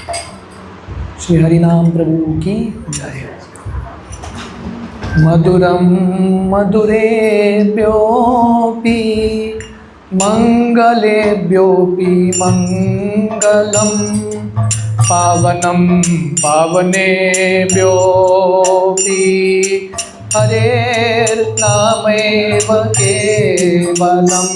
श्री हरिनाम प्रभु की जय। मधुरम मधुरेभ्योऽपि मंगलेभ्योऽपि मंगलम, पावनं पावनेभ्योऽपि हरेर्नामैव केवलम्।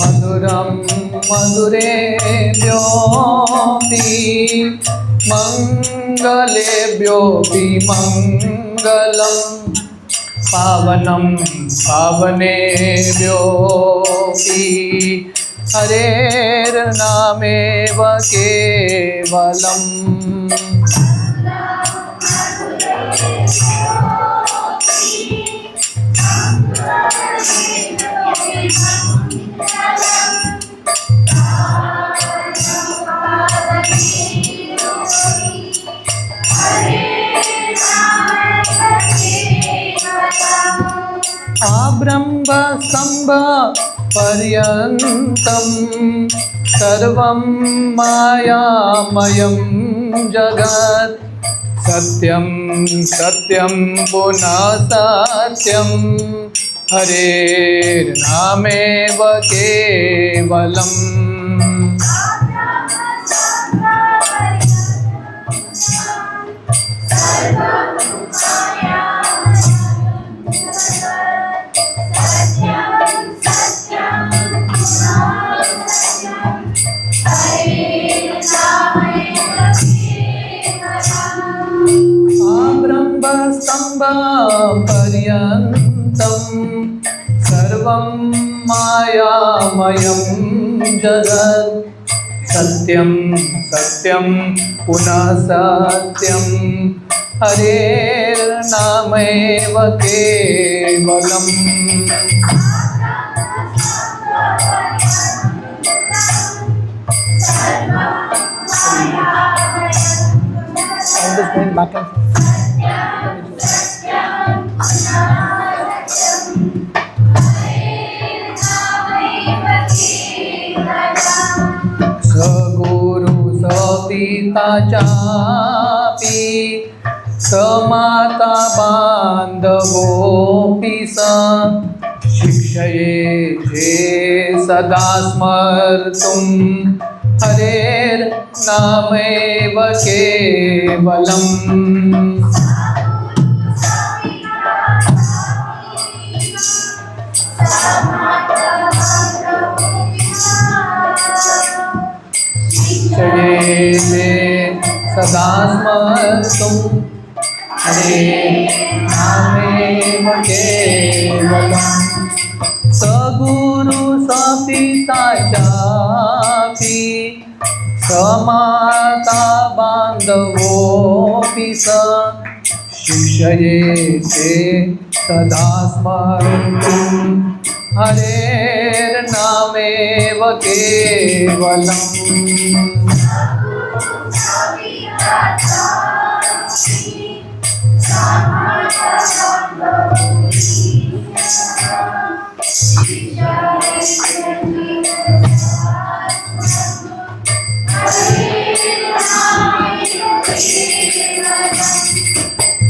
मधुरं मधुरेभ्योऽपि मंगलेभ्योऽपि मंगलम्, पावनं पावनेभ्योऽपि हरेर्नामेव केवलम्। आब्रह्म स्तंभ पर्यन्तं सर्वं मायामयं जगत्, सत्यं सत्यं पुनः सत्यं हरेर्नामेव केवलम्। स्तंभ पर्यन्तं सर्वं मायामयं जगत्, सत्यं सत्यं पुनः सत्यं हरेर्नामेव केवलम्। सगुरु सपिता चापि समाता बान्धवोऽपि स, शिक्षयेते सदा स्मर्तुं हरेर्नामेव केवलम्। शिक्षयेते सदा स्मर्तुं हरेर्नामेव केवलम्। सगुरु सपिता चापि समाता बान्धवोऽपि स, शिक्षयेते सदा स्मर्तुं हरेर्नामेव केवलम्।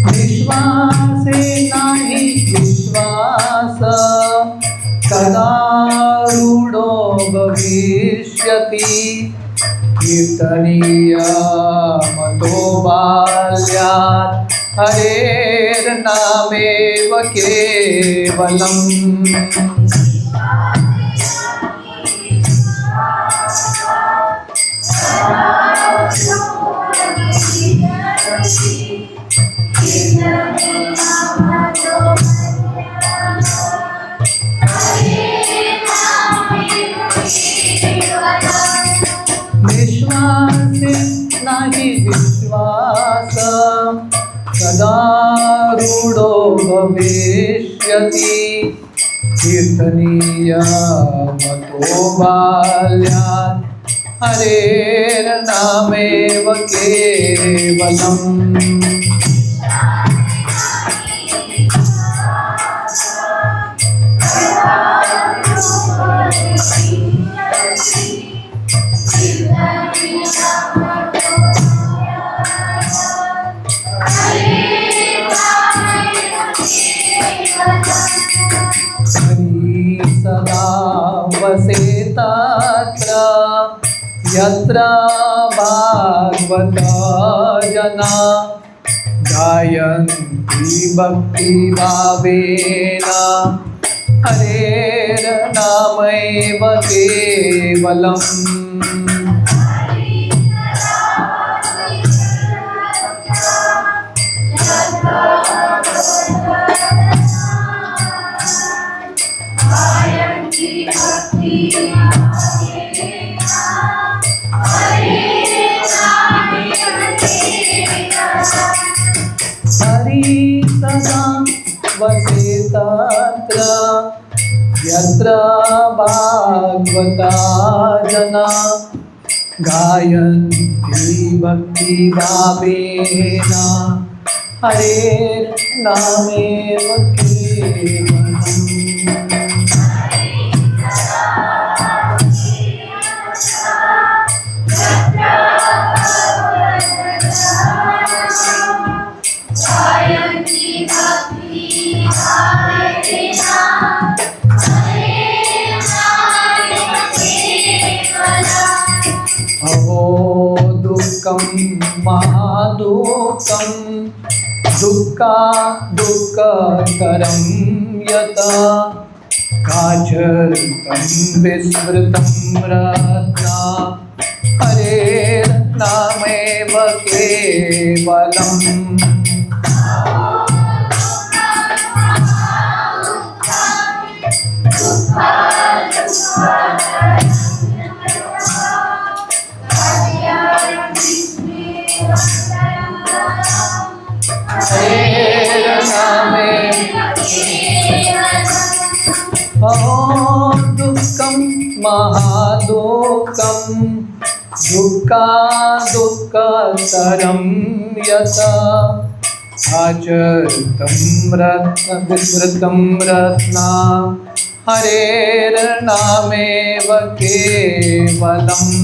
विश्वासे नहि विश्वास, कदा रूढो भविष्यति, कीर्तनीय मतो बाल्यात् हरेर्नामेव केवलम्। विश्वासे नहि विश्वास, कदा रूढो भविष्यति, कीर्तनीय कीर्तनीय मतो बाल्यात् हरेर्नामेव केवलम् हरि सदा वसेतात्र यत्र भागवता जना गायन्ति भक्तिभावेन हरेर्नामैव केवलम् हरि सदा वसेतात्र यत्र भागवता जना गायन्ति भक्तिभावेन हरेर्नामेव केवलम् अहो दुःखं महादुःखं दुःखकरं यत् काचरतं विस्मृतं रत्ना हरेर्नामेव केवलम् अहो दुःखं महादुःखं दुःखकरं यत् आचरितं विस्मृतं रत्ना हरेर्नामेव केवलम्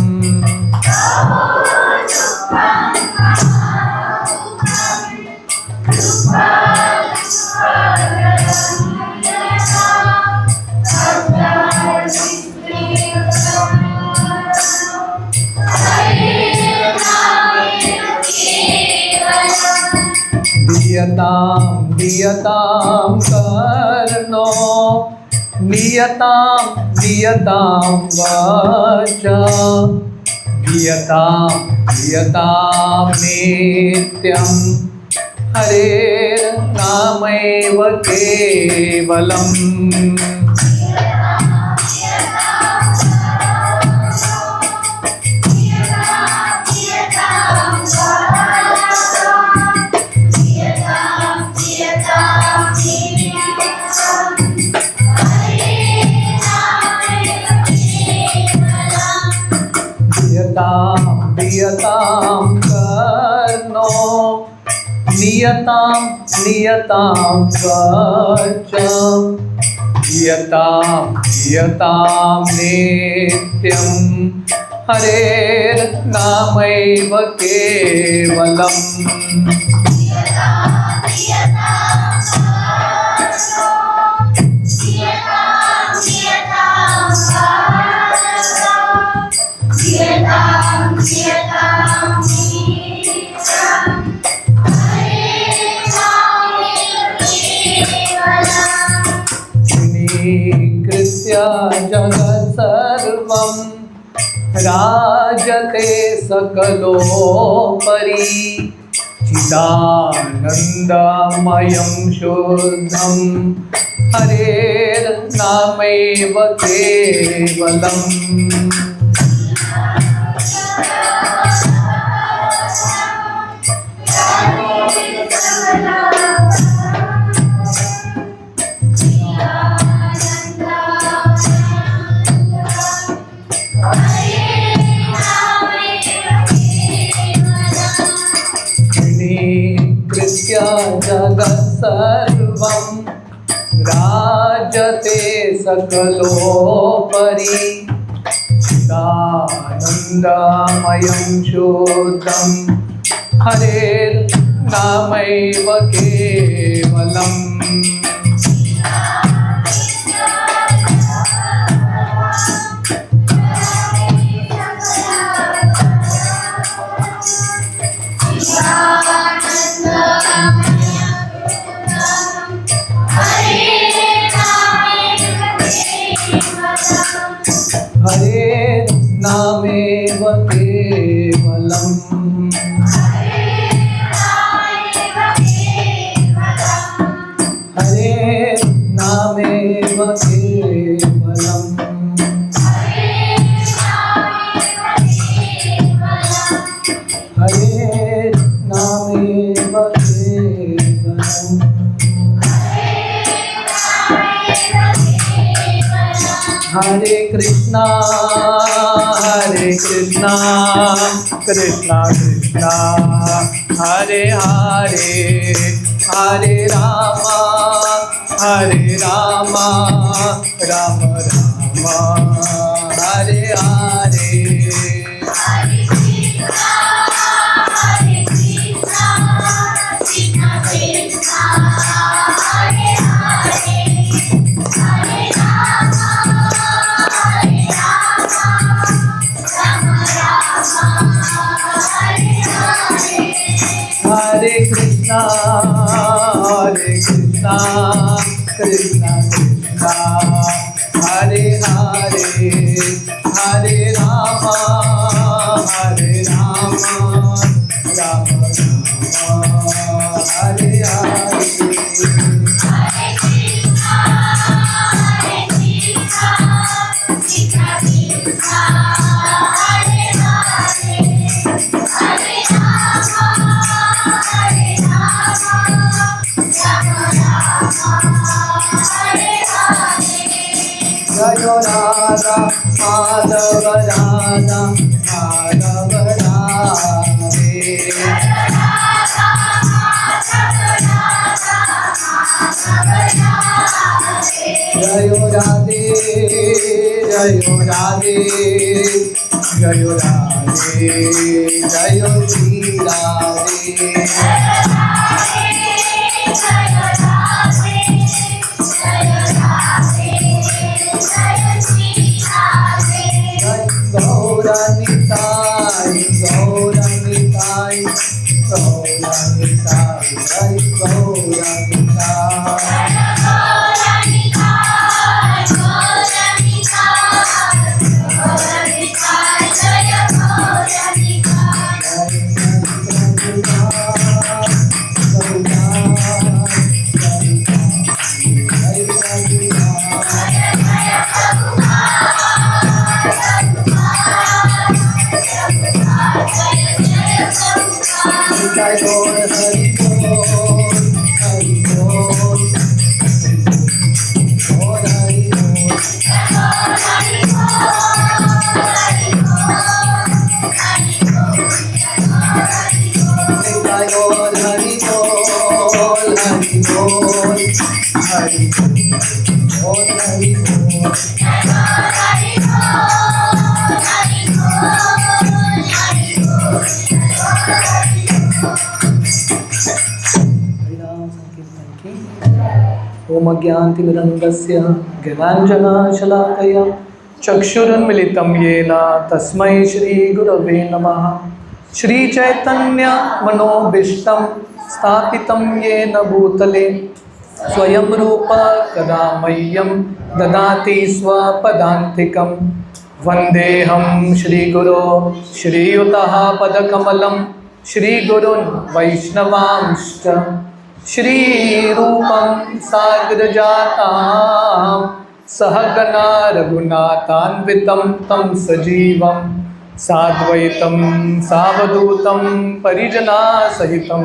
दीयतां कर्णो नियतां वाच दीयतां नित्यं हरेर्नामैव केवलम् दीयतां कर्णो नियतां वाच दीयतां नित्यं हरेर्नामैव केवलम् कृत्य जगत् सर्वं राजते सकलोपरि चिदानन्दमयं शुद्धं हरेर्नामैव केवलम् सर्वं राजते सकलोपरि चिदानन्दमयं शुद्धं हरेर्नामैव केवलम् हरेर्नामेव केवलम् हरेर्नामेव केवलम् हरेर्नामेव केवलम्। हरे कृष्णा कृष्णा कृष्णा हरे हरे हरे राम राम राम हरे हरे। हरे कृष्णा कृष्णा कृष्णा हरे हरे हरे राम राम राम हरे हरे। जय राधा माधव राधा माधव राधे। जय राधे जय राधे जय राधे जय श्री राधे। गौरनिताय गौरनिताय गौरनिताय जय गौरनिताय। जय गौर हरि बोल हरि बोल गौर हरि बोल। जय गौर हरि बोल हरि बोल हरि बोल हरि बोल। ओम अज्ञानतिमिरन्धस्य ज्ञानाञ्जनशलाकया चक्षुरुन्मिलितं येन तस्मै श्रीगुरवे नमः। श्रीचैतन्यमनोभीष्टं स्थापितं येन भूतले स्वयं रूप कदा मह्यं ददाति स्वपदान्तिकं। वन्देऽहं श्रीगुरो श्रीयुतः पदकमलं श्रीगुरुन् वैष्णवांश्च। श्रीरूपं साग्रजातां सहगना रघुनाथान्वितं तं सजीवं साद्वैतं सावधूतं परिजनासहितं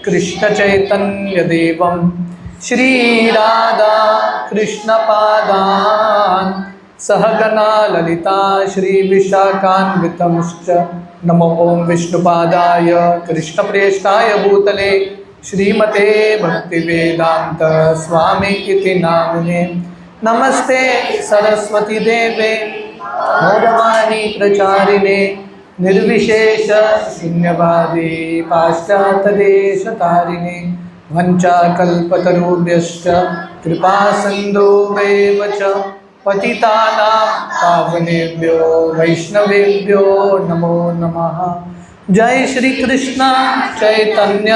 कृष्णचैतन्यदेवं श्रीराधा कृष्णपादान् सहगना ललिता श्रीविशाखान्वितंश्च। नमो ओं विष्णुपादाय कृष्णप्रेष्ठाय भूतले श्रीमते भक्तिवेदांत स्वामी इति नामिने। नमस्ते सरस्वती देवे गौरवाणी प्रचारिणे निर्विशेष शून्यवादी पाश्चात्यदेशतारिणे वंचाकल्पतरुभ्यश्च कृपा सिन्धुभ्येव च पतितानां पावनेभ्यो वैष्णवेभ्यो नमो नमः। जय श्री कृष्ण चैतन्य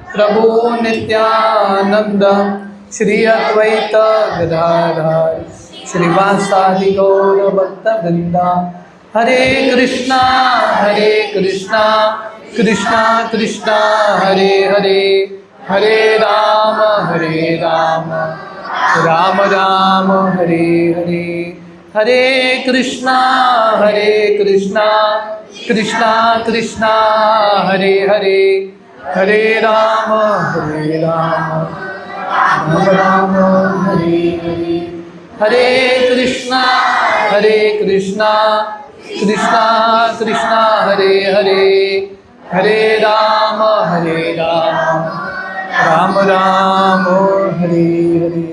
प्रभु नित्यानंद श्री अद्वैत गदाधर श्रीवासादि गौर भक्तवृंदा। हरे कृष्णा कृष्णा कृष्णा हरे हरे, हरे राम राम राम हरे हरे। हरे कृष्णा कृष्णा कृष्णा हरे हरे, हरे राम राम हरे हरे। हरे कृष्णा कृष्णा कृष्णा हरे हरे, हरे राम राम हरे हरे।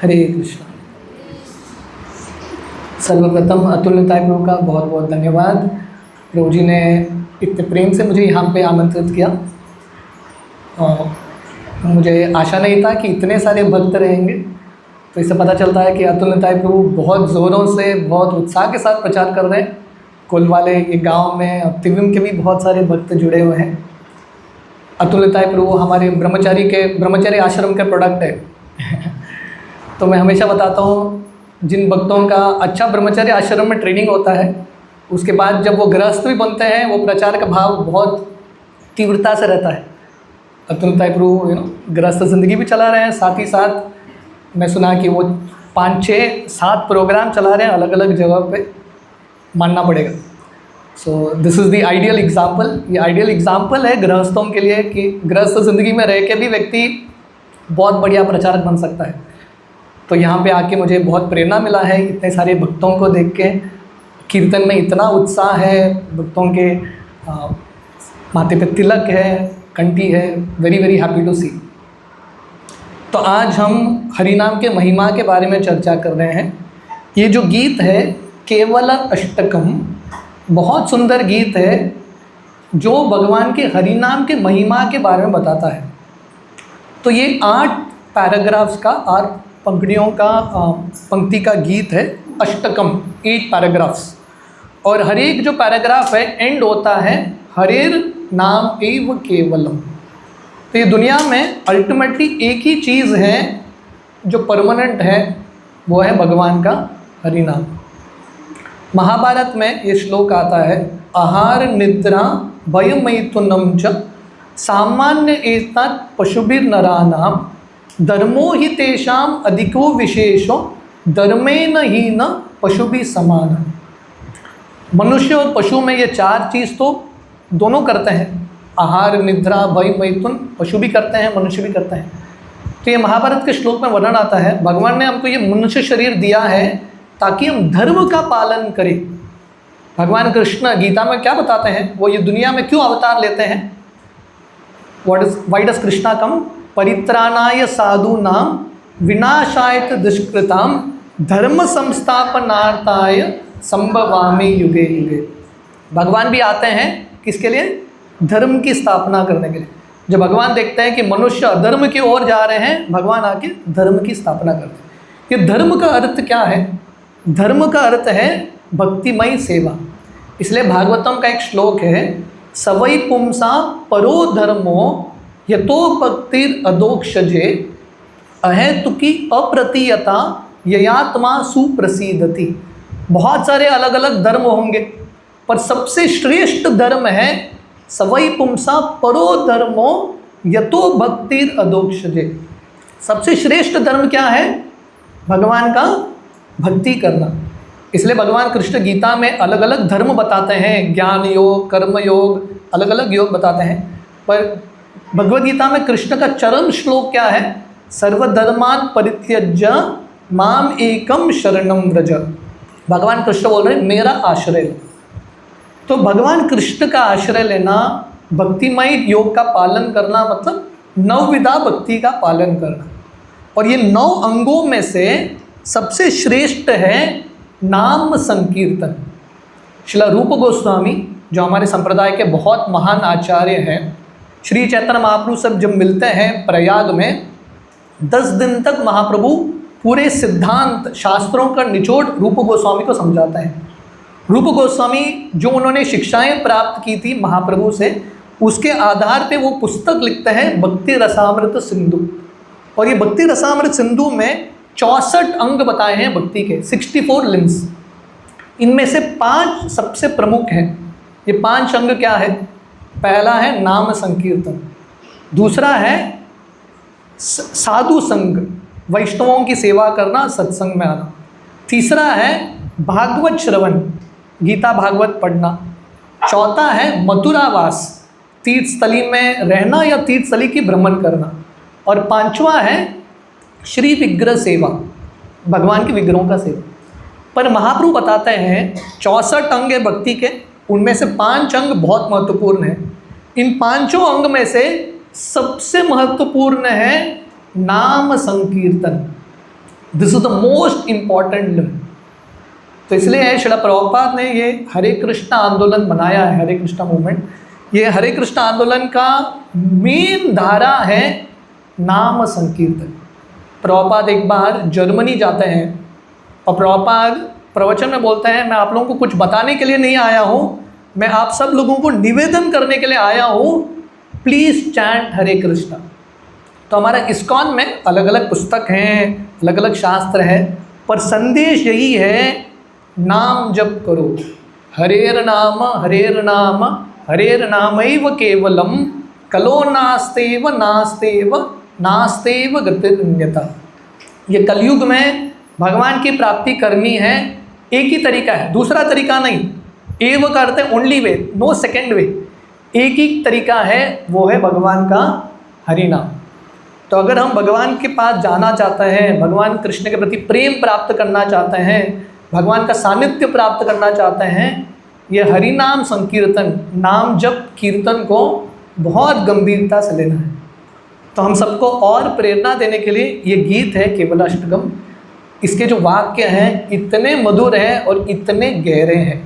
हरे कृष्णा। सर्वप्रथम अतुल्यताय प्रभु का बहुत बहुत धन्यवाद। प्रभु जी ने इतने प्रेम से मुझे यहाँ पे आमंत्रित किया। मुझे आशा नहीं था कि इतने सारे भक्त रहेंगे, तो इससे पता चलता है कि अतुल्यताय प्रभु बहुत ज़ोरों से बहुत उत्साह के साथ प्रचार कर रहे हैं। कुल वाले ये गांव में तिविम के भी बहुत सारे भक्त जुड़े हुए हैं। अतुल्यताय प्रभु हमारे ब्रह्मचारी आश्रम के प्रोडक्ट है। तो मैं हमेशा बताता हूँ, जिन भक्तों का अच्छा ब्रह्मचारी आश्रम में ट्रेनिंग होता है, उसके बाद जब वो गृहस्थ भी बनते हैं, वो प्रचार का भाव बहुत तीव्रता से रहता है। अतुल्यताय प्रभु गृहस्थ जिंदगी भी चला रहे हैं, साथ ही साथ मैं सुना कि वो 5, 6, 7 प्रोग्राम चला रहे हैं अलग अलग जगह पे, मानना पड़ेगा। So this is the ideal example. ये आइडियल एग्जाम्पल है गृहस्थों के लिए कि गृहस्थ ज़िंदगी में रह के भी व्यक्ति बहुत बढ़िया प्रचारक बन सकता है। तो यहाँ पे आके मुझे बहुत प्रेरणा मिला है इतने सारे भक्तों को देख के। कीर्तन में इतना उत्साह है, भक्तों के माथे पे तिलक है, कंठी है। वेरी वेरी हैप्पी टू सी। तो आज हम हरिनाम के महिमा के बारे में चर्चा कर रहे हैं। ये जो गीत है केवल अष्टकम, बहुत सुंदर गीत है जो भगवान के हरिनाम के महिमा के बारे में बताता है। तो ये 8 पैराग्राफ्स का, 8 पंक्ति का गीत है। अष्टकम 8 पैराग्राफ्स, और हर एक जो पैराग्राफ है एंड होता है हरेर नाम एव केवलम। तो ये दुनिया में अल्टीमेटली एक ही चीज़ है जो परमानेंट है, वो है भगवान का हरिनाम। महाभारत में ये श्लोक आता है, आहार निद्रा भयमैथुनम च सामान्य एतत् पशुभिर्नराणाम धर्मो हि तेषाम अधिको विशेषो धर्मेन ही न पशुभि समान। मनुष्य और पशु में ये 4 चीज़ तो दोनों करते हैं। आहार निद्रा भय मैथुन, पशु भी करते हैं, मनुष्य भी करते हैं। तो ये महाभारत के श्लोक में वर्णन आता है, भगवान ने हमको ये मनुष्य शरीर दिया है ताकि हम धर्म का पालन करें। भगवान कृष्ण गीता में क्या बताते हैं, वो ये दुनिया में क्यों अवतार लेते हैं? वाई डज कृष्णा कम? परित्राणाय साधूनाम विनाशाय दुष्कृताम धर्म संस्थापनार्थाय संभवामि युगे युगे। भगवान भी आते हैं किसके लिए? धर्म की स्थापना करने के लिए। जब भगवान देखते हैं कि मनुष्य अधर्म की ओर जा रहे हैं, भगवान आके धर्म की स्थापना करते हैं। ये धर्म का अर्थ क्या है? धर्म का अर्थ है भक्तिमयी सेवा। इसलिए भागवतम का एक श्लोक है, सवै पुंसा परो धर्मो यतो भक्तिर अदोक्षजे अहेतुकी अप्रतीयता ययात्मा सुप्रसिद्धति। बहुत सारे अलग अलग धर्म होंगे, पर सबसे श्रेष्ठ धर्म है सवै पुंसा परो धर्मो यतो भक्तिर अदोक्षजे। सबसे श्रेष्ठ धर्म क्या है? भगवान का भक्ति करना। इसलिए भगवान कृष्ण गीता में अलग अलग धर्म बताते हैं, ज्ञान योग, कर्म योग, अलग अलग योग बताते हैं। पर भगवद गीता में कृष्ण का चरम श्लोक क्या है? सर्वधर्मान परित्यज्य माम एकम शरणम व्रज। भगवान कृष्ण बोल रहे हैं मेरा आश्रय लो। तो भगवान कृष्ण का आश्रय लेना भक्तिमय योग का पालन करना मतलब नवविधा भक्ति का पालन करना। और ये 9 अंगों में से सबसे श्रेष्ठ है नाम संकीर्तन। श्रील रूप गोस्वामी जो हमारे संप्रदाय के बहुत महान आचार्य हैं, श्री चैतन्य महाप्रभु सब जब मिलते हैं प्रयाग में, 10 दिन तक महाप्रभु पूरे सिद्धांत शास्त्रों का निचोड़ रूप गोस्वामी को समझाता है। रूप गोस्वामी जो उन्होंने शिक्षाएं प्राप्त की थी महाप्रभु से, उसके आधार पे वो पुस्तक लिखते हैं भक्ति रसामृत सिंधु। और ये भक्ति रसामृत सिंधु में 64 अंग बताए हैं भक्ति के, 64 लिम्स। इनमें से 5 सबसे प्रमुख हैं। ये 5 अंग क्या है? पहला है नाम संकीर्तन, दूसरा है साधु संग, वैष्णवों की सेवा करना, सत्संग में आना, तीसरा है भागवत श्रवण, गीता भागवत पढ़ना, चौथा है मथुरावास, तीर्थस्थली में रहना या तीर्थस्थली की भ्रमण करना, और 5वां है श्री विग्रह सेवा, भगवान के विग्रहों का सेवा। पर महाप्रभु बताते हैं 64 अंग है भक्ति के, उनमें से 5 अंग बहुत महत्वपूर्ण हैं। इन 5 अंग में से सबसे महत्वपूर्ण है नाम संकीर्तन। This is the most important limb. तो इसलिए श्रील प्रभुपाद ने ये हरे कृष्ण आंदोलन बनाया है, हरे कृष्ण मूवमेंट। ये हरे कृष्ण आंदोलन का मेन धारा है नाम संकीर्तन। प्रभुपाद एक बार जर्मनी जाते हैं और प्रभुपाद प्रवचन में बोलते हैं, मैं आप लोगों को कुछ बताने के लिए नहीं आया हूँ, मैं आप सब लोगों को निवेदन करने के लिए आया हूँ, प्लीज़ चैंट हरे कृष्ण। तो हमारा इस्कॉन में अलग अलग पुस्तक हैं, अलग अलग शास्त्र है, पर संदेश यही है, नाम जप करो, हरेर नाम हरेर नामैव केवलम कलो नास्तेव नास्तेव नास्तेव गतिरन्यथा। ये कलयुग में भगवान की प्राप्ति करनी है, एक ही तरीका है, दूसरा तरीका नहीं। एव का अर्थ है only way, no second way. एक ही तरीका है, वो है भगवान का हरि नाम। तो अगर हम भगवान के पास जाना चाहते हैं, भगवान कृष्ण के प्रति प्रेम प्राप्त करना चाहते हैं, भगवान का सानिध्य प्राप्त करना चाहते हैं, ये हरि नाम संकीर्तन, नाम जप कीर्तन को बहुत गंभीरता से लेना है। तो हम सबको और प्रेरणा देने के लिए ये गीत है केवलाष्टकम। इसके जो वाक्य हैं इतने मधुर हैं और इतने गहरे हैं।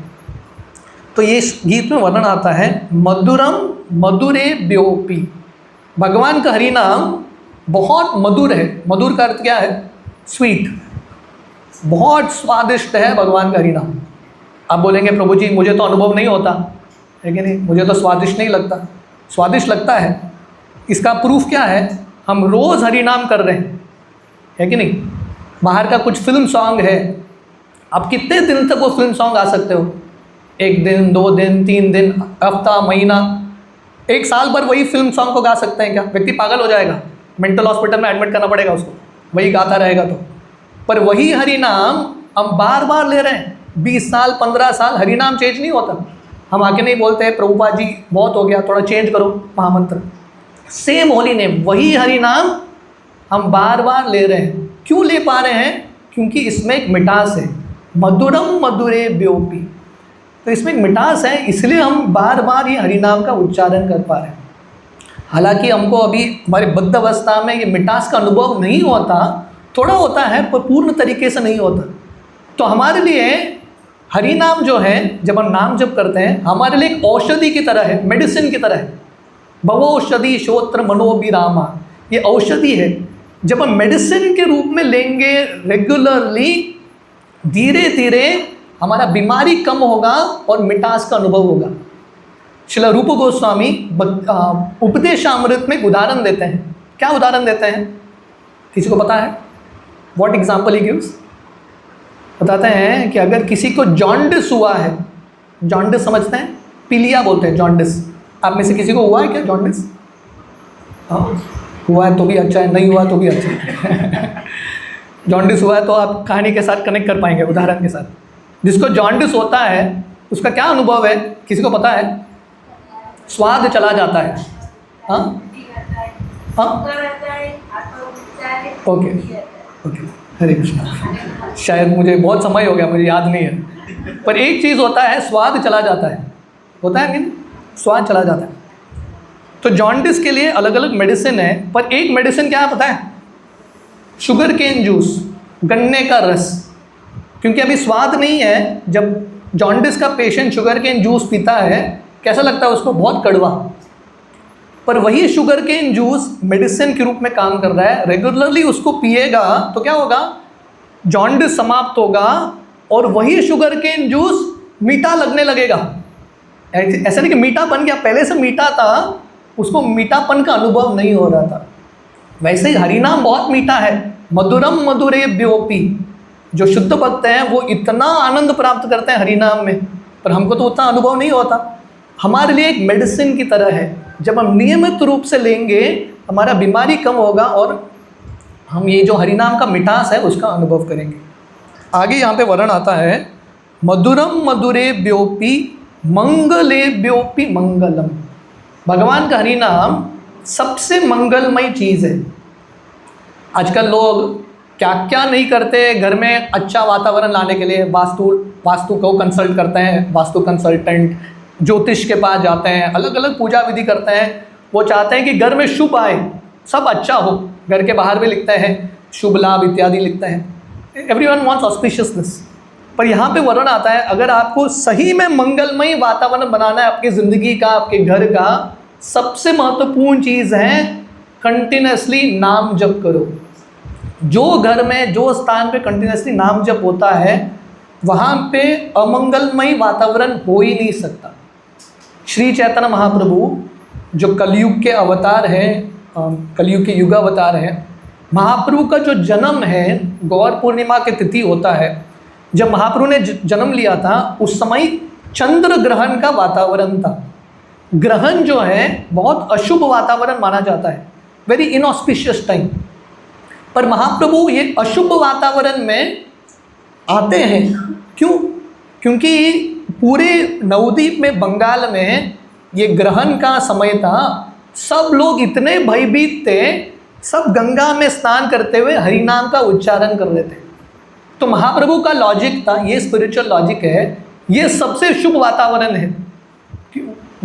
तो ये इस गीत में वर्णन आता है, मधुरम मधुरे ब्योपी। भगवान का हरि नाम बहुत मधुर है। मधुर का अर्थ क्या है? स्वीट, बहुत स्वादिष्ट है भगवान का हरि नाम। आप बोलेंगे प्रभु जी मुझे तो अनुभव नहीं होता है कि नहीं, मुझे तो स्वादिष्ट नहीं लगता। स्वादिष्ट लगता है। इसका प्रूफ क्या है? हम रोज़ हरि नाम कर रहे हैं, है कि नहीं। बाहर का कुछ फिल्म सॉन्ग है, आप कितने दिन तक वो फिल्म सॉन्ग गा सकते हो? 1 दिन, 2 दिन, 3 दिन, हफ्ता, महीना, 1 साल भर वही फिल्म सॉन्ग को गा सकते हैं क्या? व्यक्ति पागल हो जाएगा, मेंटल हॉस्पिटल में एडमिट करना पड़ेगा उसको, वही गाता रहेगा तो। पर वही हरि नाम हम बार बार ले रहे हैं, 20 साल 15 साल, हरि नाम चेंज नहीं होता। हम आके नहीं बोलते हैं प्रभुपाद जी बहुत हो गया, थोड़ा चेंज करो महामंत्र। सेम होली नेम, वही हरि नाम हम बार बार ले रहे हैं। क्यों ले पा रहे हैं? क्योंकि इसमें एक मिठास है, मधुरम मधुरे ब्योपी। तो इसमें एक मिठास है, इसलिए हम बार बार ये हरि नाम का उच्चारण कर पा रहे हैं। हालांकि हमको अभी हमारे बद्ध अवस्था में ये मिठास का अनुभव नहीं होता, थोड़ा होता है पर पूर्ण तरीके से नहीं होता। तो हमारे लिए हरि नाम जो है, जब हम नाम जप करते हैं, हमारे लिए एक औषधि की तरह है, मेडिसिन की तरह है। भवौषधि श्रोत्र मनोभिरामा, ये औषधि है। जब हम मेडिसिन के रूप में लेंगे रेगुलरली, धीरे धीरे हमारा बीमारी कम होगा और मिठास का अनुभव होगा। श्रील रूप गोस्वामी उपदेशामृत में उदाहरण देते हैं। क्या उदाहरण देते हैं? किसी को पता है? What example he gives? बताते हैं कि अगर किसी को जॉन्डिस हुआ है, जॉन्डिस समझते हैं, पीलिया बोलते हैं जॉन्डिस। आप में से किसी को हुआ है क्या जॉन्डिस? हाँ, हुआ है तो भी अच्छा है, नहीं हुआ तो भी अच्छा है। जॉन्डिस हुआ है तो आप कहानी के साथ कनेक्ट कर पाएंगे, उदाहरण के साथ। जिसको जॉन्डिस होता है उसका क्या अनुभव है, किसी को पता है? स्वाद चला जाता है। हाँ हाँ, ओके ओके, हरे कृष्णा। शायद मुझे बहुत समय हो गया, मुझे याद नहीं है। पर एक चीज़ होता है, स्वाद चला जाता है, होता है कि नहीं? स्वाद चला जाता है। तो जॉन्डिस के लिए अलग अलग मेडिसिन है, पर एक मेडिसिन क्या है पता है? शुगर केन जूस, गन्ने का रस। क्योंकि अभी स्वाद नहीं है, जब जॉन्डिस का पेशेंट शुगर केन जूस पीता है कैसा लगता है उसको? बहुत कड़वा। पर वही शुगर केन जूस मेडिसिन के रूप में काम कर रहा है। रेगुलरली उसको पिएगा तो क्या होगा? जॉन्डिस समाप्त होगा और वही शुगर केन जूस मीठा लगने लगेगा। ऐसा नहीं कि मीठा बन गया, पहले से मीठा था, उसको मीठापन का अनुभव नहीं हो रहा था। वैसे ही हरिनाम बहुत मीठा है। मधुरम मधुरेभ्योऽपि, जो शुद्ध भक्त हैं वो इतना आनंद प्राप्त करते हैं हरिनाम में, पर हमको तो उतना अनुभव नहीं होता। हमारे लिए एक मेडिसिन की तरह है। जब हम नियमित रूप से लेंगे हमारा बीमारी कम होगा और हम ये जो हरिनाम का मिठास है उसका अनुभव करेंगे। आगे यहाँ पे वर्णन आता है, मधुरम मधुरेभ्योऽपि मंगलेभ्योऽपि मंगलम। भगवान का हरिनाम सबसे मंगलमय चीज़ है। आजकल लोग क्या क्या नहीं करते घर में अच्छा वातावरण लाने के लिए। वास्तु को कंसल्ट करते हैं, वास्तु कंसल्टेंट, ज्योतिष के पास जाते हैं, अलग अलग पूजा विधि करते हैं। वो चाहते हैं कि घर में शुभ आए, सब अच्छा हो। घर के बाहर भी लिखते हैं शुभ लाभ इत्यादि लिखते हैं। Everyone wants auspiciousness. पर यहाँ पे वर्णन आता है, अगर आपको सही में मंगलमय वातावरण बनाना है आपकी ज़िंदगी का, आपके घर का, सबसे महत्वपूर्ण चीज़ है कंटिन्यूसली नाम जप करो। जो घर में, जो स्थान पे कंटिन्यूसली नाम जप होता है वहाँ पे अमंगलमय वातावरण हो ही नहीं सकता। श्री चैतन्य महाप्रभु जो कलयुग के अवतार हैं, कलयुग के युग अवतार हैं, महाप्रभु का जो जन्म है गौर पूर्णिमा की तिथि होता है। जब महाप्रभु ने जन्म लिया था उस समय चंद्र ग्रहण का वातावरण था। ग्रहण जो है बहुत अशुभ वातावरण माना जाता है, वेरी इनऑस्पिशियस टाइम। पर महाप्रभु ये अशुभ वातावरण में आते हैं। क्यों? क्योंकि पूरे नवद्वीप में, बंगाल में ये ग्रहण का समय था। सब लोग इतने भयभीत थे, सब गंगा में स्नान करते हुए हरिनाम का उच्चारण कर रहे थे। तो महाप्रभु का लॉजिक था, ये स्पिरिचुअल लॉजिक है, ये सबसे शुभ वातावरण है।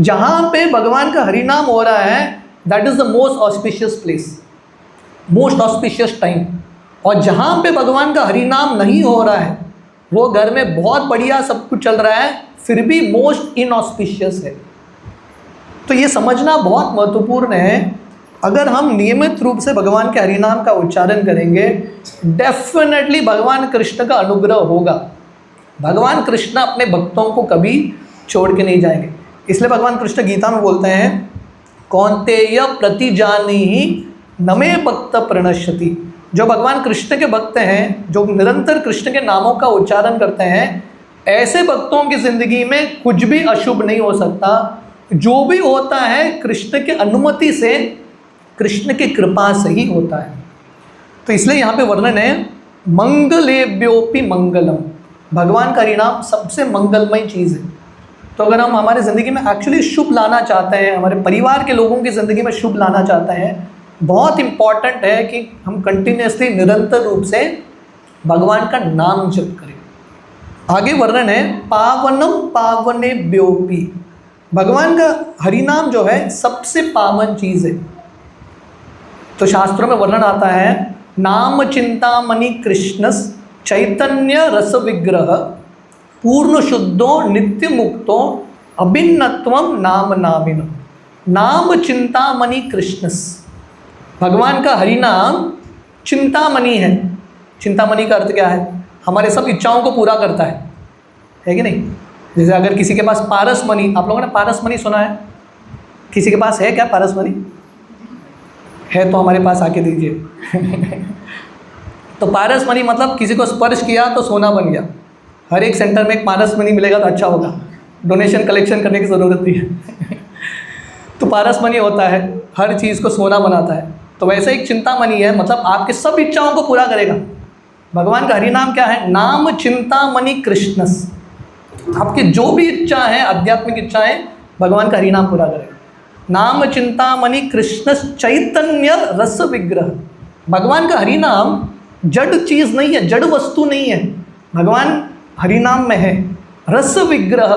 जहाँ पे भगवान का हरिनाम हो रहा है that is the most auspicious place, most auspicious time. और जहाँ पे भगवान का हरिनाम नहीं हो रहा है वो घर में बहुत बढ़िया सब कुछ चल रहा है फिर भी मोस्ट इनऑस्पिशियस है। तो ये समझना बहुत महत्वपूर्ण है। अगर हम नियमित रूप से भगवान के हरिनाम का उच्चारण करेंगे डेफिनेटली भगवान कृष्ण का अनुग्रह होगा। भगवान कृष्ण अपने भक्तों को कभी छोड़ के नहीं जाएंगे। इसलिए भगवान कृष्ण गीता में बोलते हैं, कौन्तेय प्रतिजानीहि न मे भक्त प्रणश्यति। जो भगवान कृष्ण के भक्त हैं, जो निरंतर कृष्ण के नामों का उच्चारण करते हैं, ऐसे भक्तों की ज़िंदगी में कुछ भी अशुभ नहीं हो सकता। जो भी होता है कृष्ण के अनुमति से, कृष्ण की कृपा से ही होता है। तो इसलिए यहाँ पे वर्णन है मंगलेभ्योऽपि मंगलम। भगवान का हरिनाम सबसे मंगलमय चीज़ है। तो अगर हम हमारे ज़िंदगी में एक्चुअली शुभ लाना चाहते हैं, हमारे परिवार के लोगों की ज़िंदगी में शुभ लाना चाहते हैं, बहुत इम्पॉर्टेंट है कि हम कंटिन्यूसली निरंतर रूप से भगवान का नाम जप करें। आगे वर्णन है पावनम पावनेभ्योऽपि। भगवान का हरिनाम जो है सबसे पावन चीज़ है। तो शास्त्रों में वर्णन आता है, नाम चिंतामणि कृष्णस चैतन्य रस विग्रह पूर्ण शुद्धो नित्य मुक्तो अभिन्नत्वम नाम नामिनम। नाम चिंतामणि कृष्णस। भगवान का हरिनाम चिंतामणि है। चिंतामणि का अर्थ क्या है? हमारे सब इच्छाओं को पूरा करता है कि नहीं? जैसे अगर किसी के पास पारस मणि, आप लोगों ने पारस मणि सुना है? किसी के पास है क्या पारस मणि? है तो हमारे पास आके दीजिए। तो पारस मणि मतलब किसी को स्पर्श किया तो सोना बन गया। हर एक सेंटर में एक पारस मणि मिलेगा तो अच्छा होगा, डोनेशन कलेक्शन करने की ज़रूरत नहीं है। तो पारस मणि होता है, हर चीज़ को सोना बनाता है। तो वैसे एक चिंतामणि है, मतलब आपके सब इच्छाओं को पूरा करेगा। भगवान का हरिनाम क्या है? नाम चिंतामणि कृष्णस। आपकी जो भी इच्छा है, आध्यात्मिक इच्छाएं, भगवान का हरिनाम पूरा करेगा। नाम चिंतामणि कृष्णस चैतन्य रस विग्रह। भगवान का हरिनाम जड़ चीज़ नहीं है, जड़ वस्तु नहीं है, भगवान हरिनाम में है। रस विग्रह,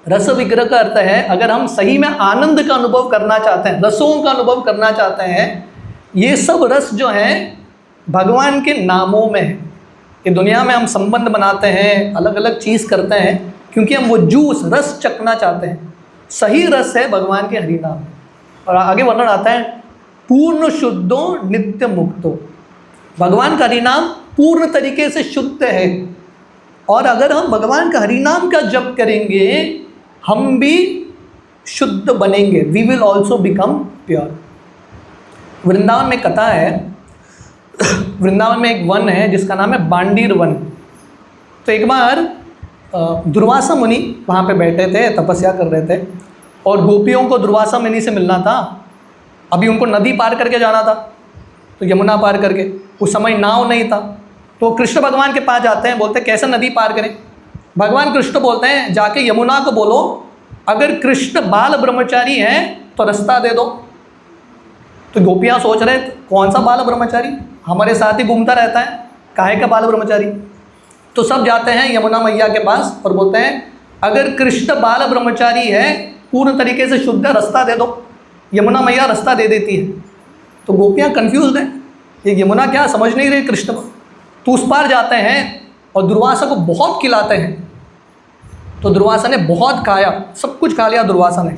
रस विग्रह का अर्थ है अगर हम सही में आनंद का अनुभव करना चाहते हैं, रसों का अनुभव करना चाहते हैं, ये सब रस जो हैं भगवान के नामों में है। कि दुनिया में हम संबंध बनाते हैं, अलग अलग चीज़ करते हैं क्योंकि हम वो जूस रस चखना चाहते हैं। सही रस है भगवान के हरि नाम। और आगे वर्णन आता है पूर्ण शुद्धो नित्य मुक्तो। भगवान का हरि नाम पूर्ण तरीके से शुद्ध है, और अगर हम भगवान का हरि नाम का जप करेंगे हम भी शुद्ध बनेंगे। We will also become pure. Vrindavan में कथा है, वृंदावन में एक वन है जिसका नाम है बांडीर वन। तो एक बार दुर्वासा मुनि वहाँ पे बैठे थे, तपस्या कर रहे थे, और गोपियों को दुर्वासा मुनि से मिलना था। अभी उनको नदी पार करके जाना था, तो यमुना पार करके, उस समय नाव नहीं था। तो कृष्ण भगवान के पास जाते हैं, बोलते हैं कैसे नदी पार करें। भगवान कृष्ण बोलते हैं जाके यमुना को बोलो अगर कृष्ण बाल ब्रह्मचारी हैं तो रास्ता दे दो। तो गोपियाँ सोच रहे कौन सा बाल ब्रह्मचारी, हमारे साथ ही घूमता रहता है, काहे का बाल ब्रह्मचारी। तो सब जाते हैं यमुना मैया के पास और बोलते हैं अगर कृष्ण बाल ब्रह्मचारी है, पूर्ण तरीके से शुद्ध, रास्ता दे दो। यमुना मैया रास्ता दे देती है। तो गोपियाँ कन्फ्यूज हैं, ये यमुना क्या समझ नहीं रही कृष्ण को। तो उस पार जाते हैं और दुर्वासा को बहुत खिलाते हैं। तो दुर्वासा ने बहुत खाया, सब कुछ खा लिया दुर्वासा ने।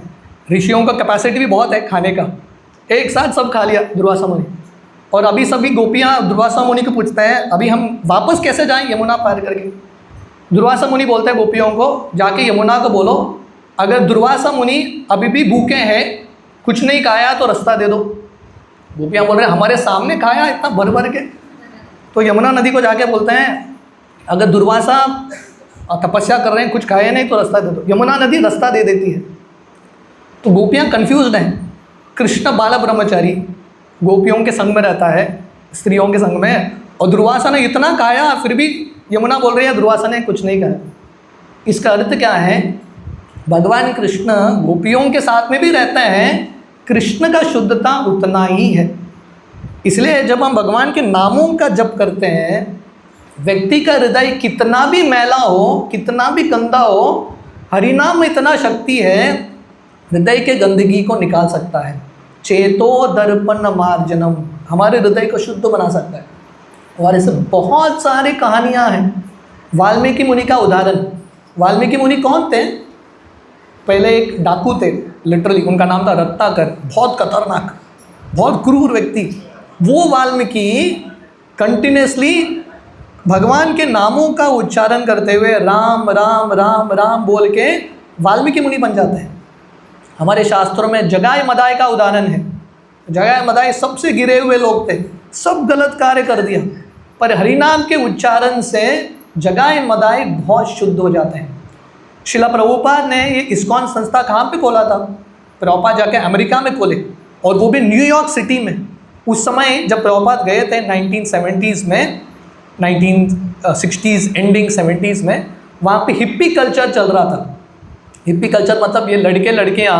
ऋषियों का कैपेसिटी भी बहुत है खाने का, एक साथ सब खा लिया दुर्वासा मुनि। और अभी सभी गोपियाँ दुर्वासा मुनि को पूछते हैं अभी हम वापस कैसे जाएं यमुना पार करके। दुर्वासा मुनि बोलते हैं गोपियों को जाके यमुना को बोलो अगर दुर्वासा मुनि अभी भी भूखे हैं, कुछ नहीं खाया तो रास्ता दे दो। गोपियाँ बोल रहे हैं हमारे सामने खाया इतना भर भर के। तो यमुना नदी को जाके बोलते हैं अगर दुर्वासा तपस्या कर रहे हैं, कुछ खाए नहीं तो रास्ता दे दो। यमुना नदी रास्ता दे देती है। तो गोपियाँ कन्फ्यूज्ड हैं। कृष्ण बाल ब्रह्मचारी गोपियों के संग में रहता है, स्त्रियों के संग में, और दुर्वासा ने इतना खाया फिर भी यमुना बोल रही है दुर्वासा ने कुछ नहीं खाया। इसका अर्थ क्या है, भगवान कृष्ण गोपियों के साथ में भी रहते हैं, कृष्ण का शुद्धता उतना ही है। इसलिए जब हम भगवान के नामों का जप करते हैं, व्यक्ति का हृदय कितना भी मैला हो, कितना भी गंदा हो, हरिनाम में इतना शक्ति है हृदय के गंदगी को निकाल सकता है। चेतो दर्पण मार्जनम, हमारे हृदय को शुद्ध बना सकता है। और ऐसे बहुत सारी कहानियाँ हैं। वाल्मीकि मुनि का उदाहरण, वाल्मीकि मुनि कौन थे? पहले एक डाकू थे, लिटरली उनका नाम था रत्नाकर, बहुत खतरनाक, बहुत क्रूर व्यक्ति। वो वाल्मीकि कंटिन्यूसली भगवान के नामों का उच्चारण करते हुए राम राम राम राम बोल के वाल्मीकि मुनि बन जाते हैं। हमारे शास्त्रों में जगाय मदाय का उदाहरण है। जगाय मदाय सबसे गिरे हुए लोग थे, सब गलत कार्य कर दिया, पर हरिनाम के उच्चारण से जगाय मदाय बहुत शुद्ध हो जाते हैं। शिला प्रभुपाद ने ये इस्कॉन संस्था कहाँ पे खोला था? प्रभुपाद जाके अमेरिका में खोले, और वो भी न्यूयॉर्क सिटी में। उस समय जब प्रभुपाद गए थे 1970s में, 1960s एंडिंग 70s में, वहाँ पे हिप्पी कल्चर चल रहा था। हिप्पी कल्चर मतलब ये लड़के लड़कियाँ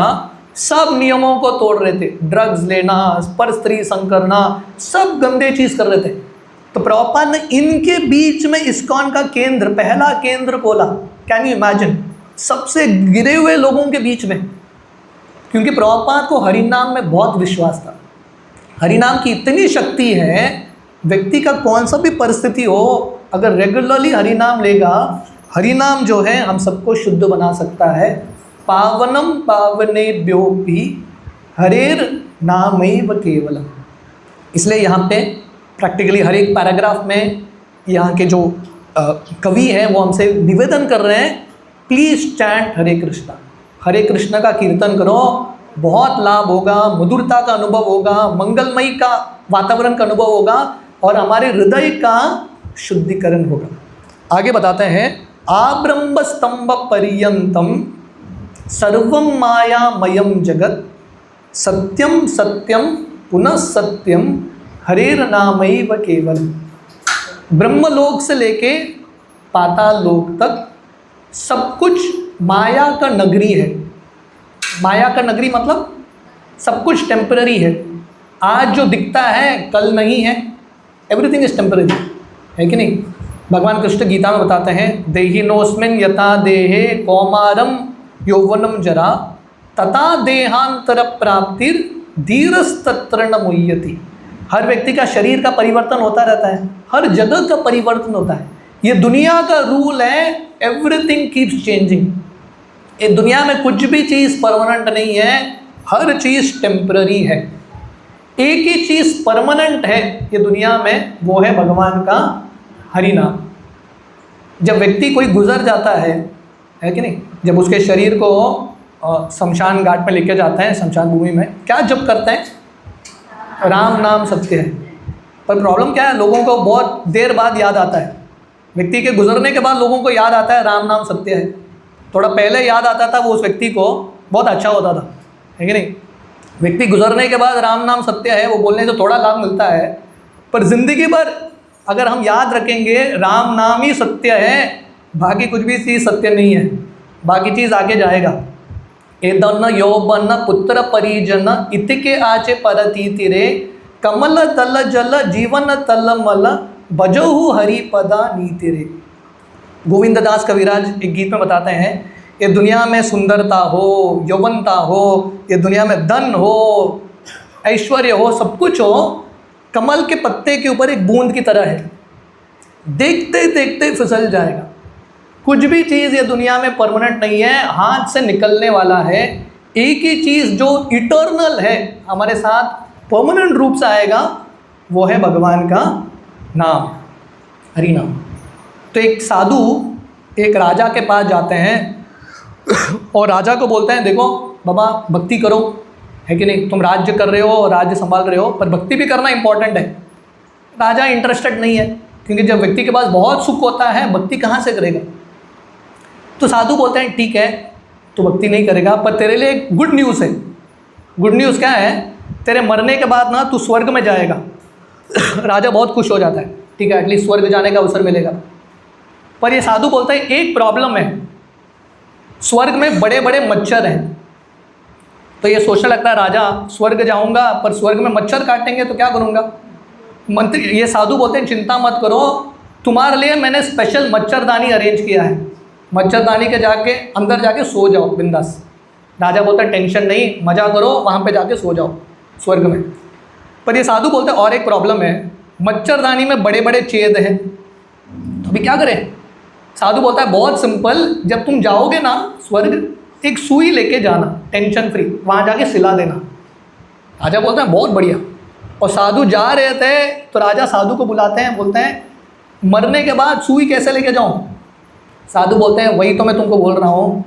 सब नियमों को तोड़ रहे थे, ड्रग्स लेना, पर स्त्री संग करना, सब गंदे चीज़ कर रहे थे। तो प्रभुपाद ने इनके बीच में इस्कॉन का केंद्र, पहला केंद्र खोला। कैन यू इमेजिन, सबसे गिरे हुए लोगों के बीच में। क्योंकि प्रभुपाद को हरिनाम में बहुत विश्वास था। हरिनाम की इतनी शक्ति है, व्यक्ति का कौन सा भी परिस्थिति हो, अगर रेगुलरली हरिनाम लेगा, हरिनाम जो है हम सबको शुद्ध बना सकता है। पावनम पावनेभ्योऽपि हरेर नामैव केवलम। इसलिए यहाँ पे प्रैक्टिकली हर एक पैराग्राफ में यहाँ के जो कवि हैं वो हमसे निवेदन कर रहे हैं, प्लीज़ चैंट हरे कृष्णा। हरे कृष्ण का कीर्तन करो, बहुत लाभ होगा, मधुरता का अनुभव होगा, मंगलमयी का वातावरण का अनुभव होगा, और हमारे हृदय का शुद्धिकरण होगा। आगे बताते हैं, आब्रह्म स्तंभ पर्यंतम सर्वम मायामयम जगत सत्यम सत्यम पुनः सत्यम हरेर नामैव केवलम। ब्रह्मलोक से लेके पाताल लोक तक सब कुछ माया का नगरी है। माया का नगरी मतलब सब कुछ टेम्पररी है। आज जो दिखता है कल नहीं है, एवरीथिंग इज टेम्पररी, है कि नहीं? भगवान कृष्ण गीता में बताते हैं, देहिनोस्मिन् यथा देहे कौमारम यौवनम जरा तथा देहांतर प्राप्तिर धीरस्तत्र न मुह्यति। हर व्यक्ति का शरीर का परिवर्तन होता रहता है, हर जगह का परिवर्तन होता है। ये दुनिया का रूल है, एवरीथिंग कीप्स चेंजिंग। ये दुनिया में कुछ भी चीज़ परमानेंट नहीं है, हर चीज़ टेम्पररी है। एक ही चीज़ परमानेंट है ये दुनिया में, वो है भगवान का हरि नाम। जब व्यक्ति कोई गुजर जाता है कि नहीं, जब उसके शरीर को शमशान घाट में लेके जाते हैं, शमशान भूमि में, क्या जप करते हैं? राम नाम सत्य है। पर प्रॉब्लम क्या है, लोगों को बहुत देर बाद याद आता है। व्यक्ति के गुजरने के बाद लोगों को याद आता है राम नाम सत्य है। थोड़ा पहले याद आता था वो उस व्यक्ति को बहुत अच्छा होता था, है कि नहीं? व्यक्ति गुजरने के बाद राम नाम सत्य है वो बोलने से थोड़ा लाभ मिलता है, पर ज़िंदगी भर अगर हम याद रखेंगे राम नाम ही सत्य है, बाकी कुछ भी चीज़ सत्य नहीं है, बाकी चीज़ आगे जाएगा। एदन्न यौवन पुत्र परिजन इतिके आचे परतीति रे कमल तल जल जीवन तल मल भजहु हरिपदा नीति रे। गोविंद दास कविराज एक गीत में बताते हैं, ये दुनिया में सुंदरता हो, यौवनता हो, ये दुनिया में धन हो, ऐश्वर्य हो, सब कुछ हो, कमल के पत्ते के ऊपर एक बूंद की तरह है, देखते देखते फिसल जाएगा। कुछ भी चीज़ ये दुनिया में परमानेंट नहीं है, हाथ से निकलने वाला है। एक ही चीज़ जो इटर्नल है, हमारे साथ परमानेंट रूप से आएगा, वो है भगवान का नाम, हरि नाम। तो एक साधु एक राजा के पास जाते हैं और राजा को बोलते हैं, देखो बाबा भक्ति करो, है कि नहीं, तुम राज्य कर रहे हो, राज्य संभाल रहे हो, पर भक्ति भी करना इंपॉर्टेंट है। राजा इंटरेस्टेड नहीं है, क्योंकि जब व्यक्ति के पास बहुत सुख होता है भक्ति कहाँ से करेगा। तो साधु बोलते हैं ठीक है तो भक्ति नहीं करेगा, पर तेरे लिए एक गुड न्यूज़ है। गुड न्यूज़ क्या है? तेरे मरने के बाद ना तू स्वर्ग में जाएगा। राजा बहुत खुश हो जाता है, ठीक है एटलीस्ट स्वर्ग जाने का अवसर मिलेगा। पर ये साधु बोलता है एक प्रॉब्लम है, स्वर्ग में बड़े बड़े मच्छर हैं। तो ये सोचने लगता है राजा स्वर्ग जाऊंगा पर स्वर्ग में मच्छर काटेंगे तो क्या करूंगा। मंत्री ये साधु बोलते हैं चिंता मत करो, तुम्हारे लिए मैंने स्पेशल मच्छरदानी अरेंज किया है, मच्छरदानी के जाके अंदर जाके सो जाओ बिंदास। राजा बोलता है टेंशन नहीं, मज़ा करो, वहाँ पे जाके सो जाओ स्वर्ग में। पर ये साधु बोलते हैं और एक प्रॉब्लम है, मच्छरदानी में बड़े बड़े छेद हैं, तो अभी क्या करें। साधु बोलता है बहुत सिंपल, जब तुम जाओगे ना स्वर्ग, एक सुई लेके जाना टेंशन फ्री, वहाँ जाके सिला देना। राजा बोलता है बहुत बढ़िया। और साधु जा रहे थे तो राजा साधु को बुलाते हैं, बोलते हैं मरने के बाद सुई कैसे लेके जाऊँ। साधु बोलते हैं वही तो मैं तुमको बोल रहा हूँ,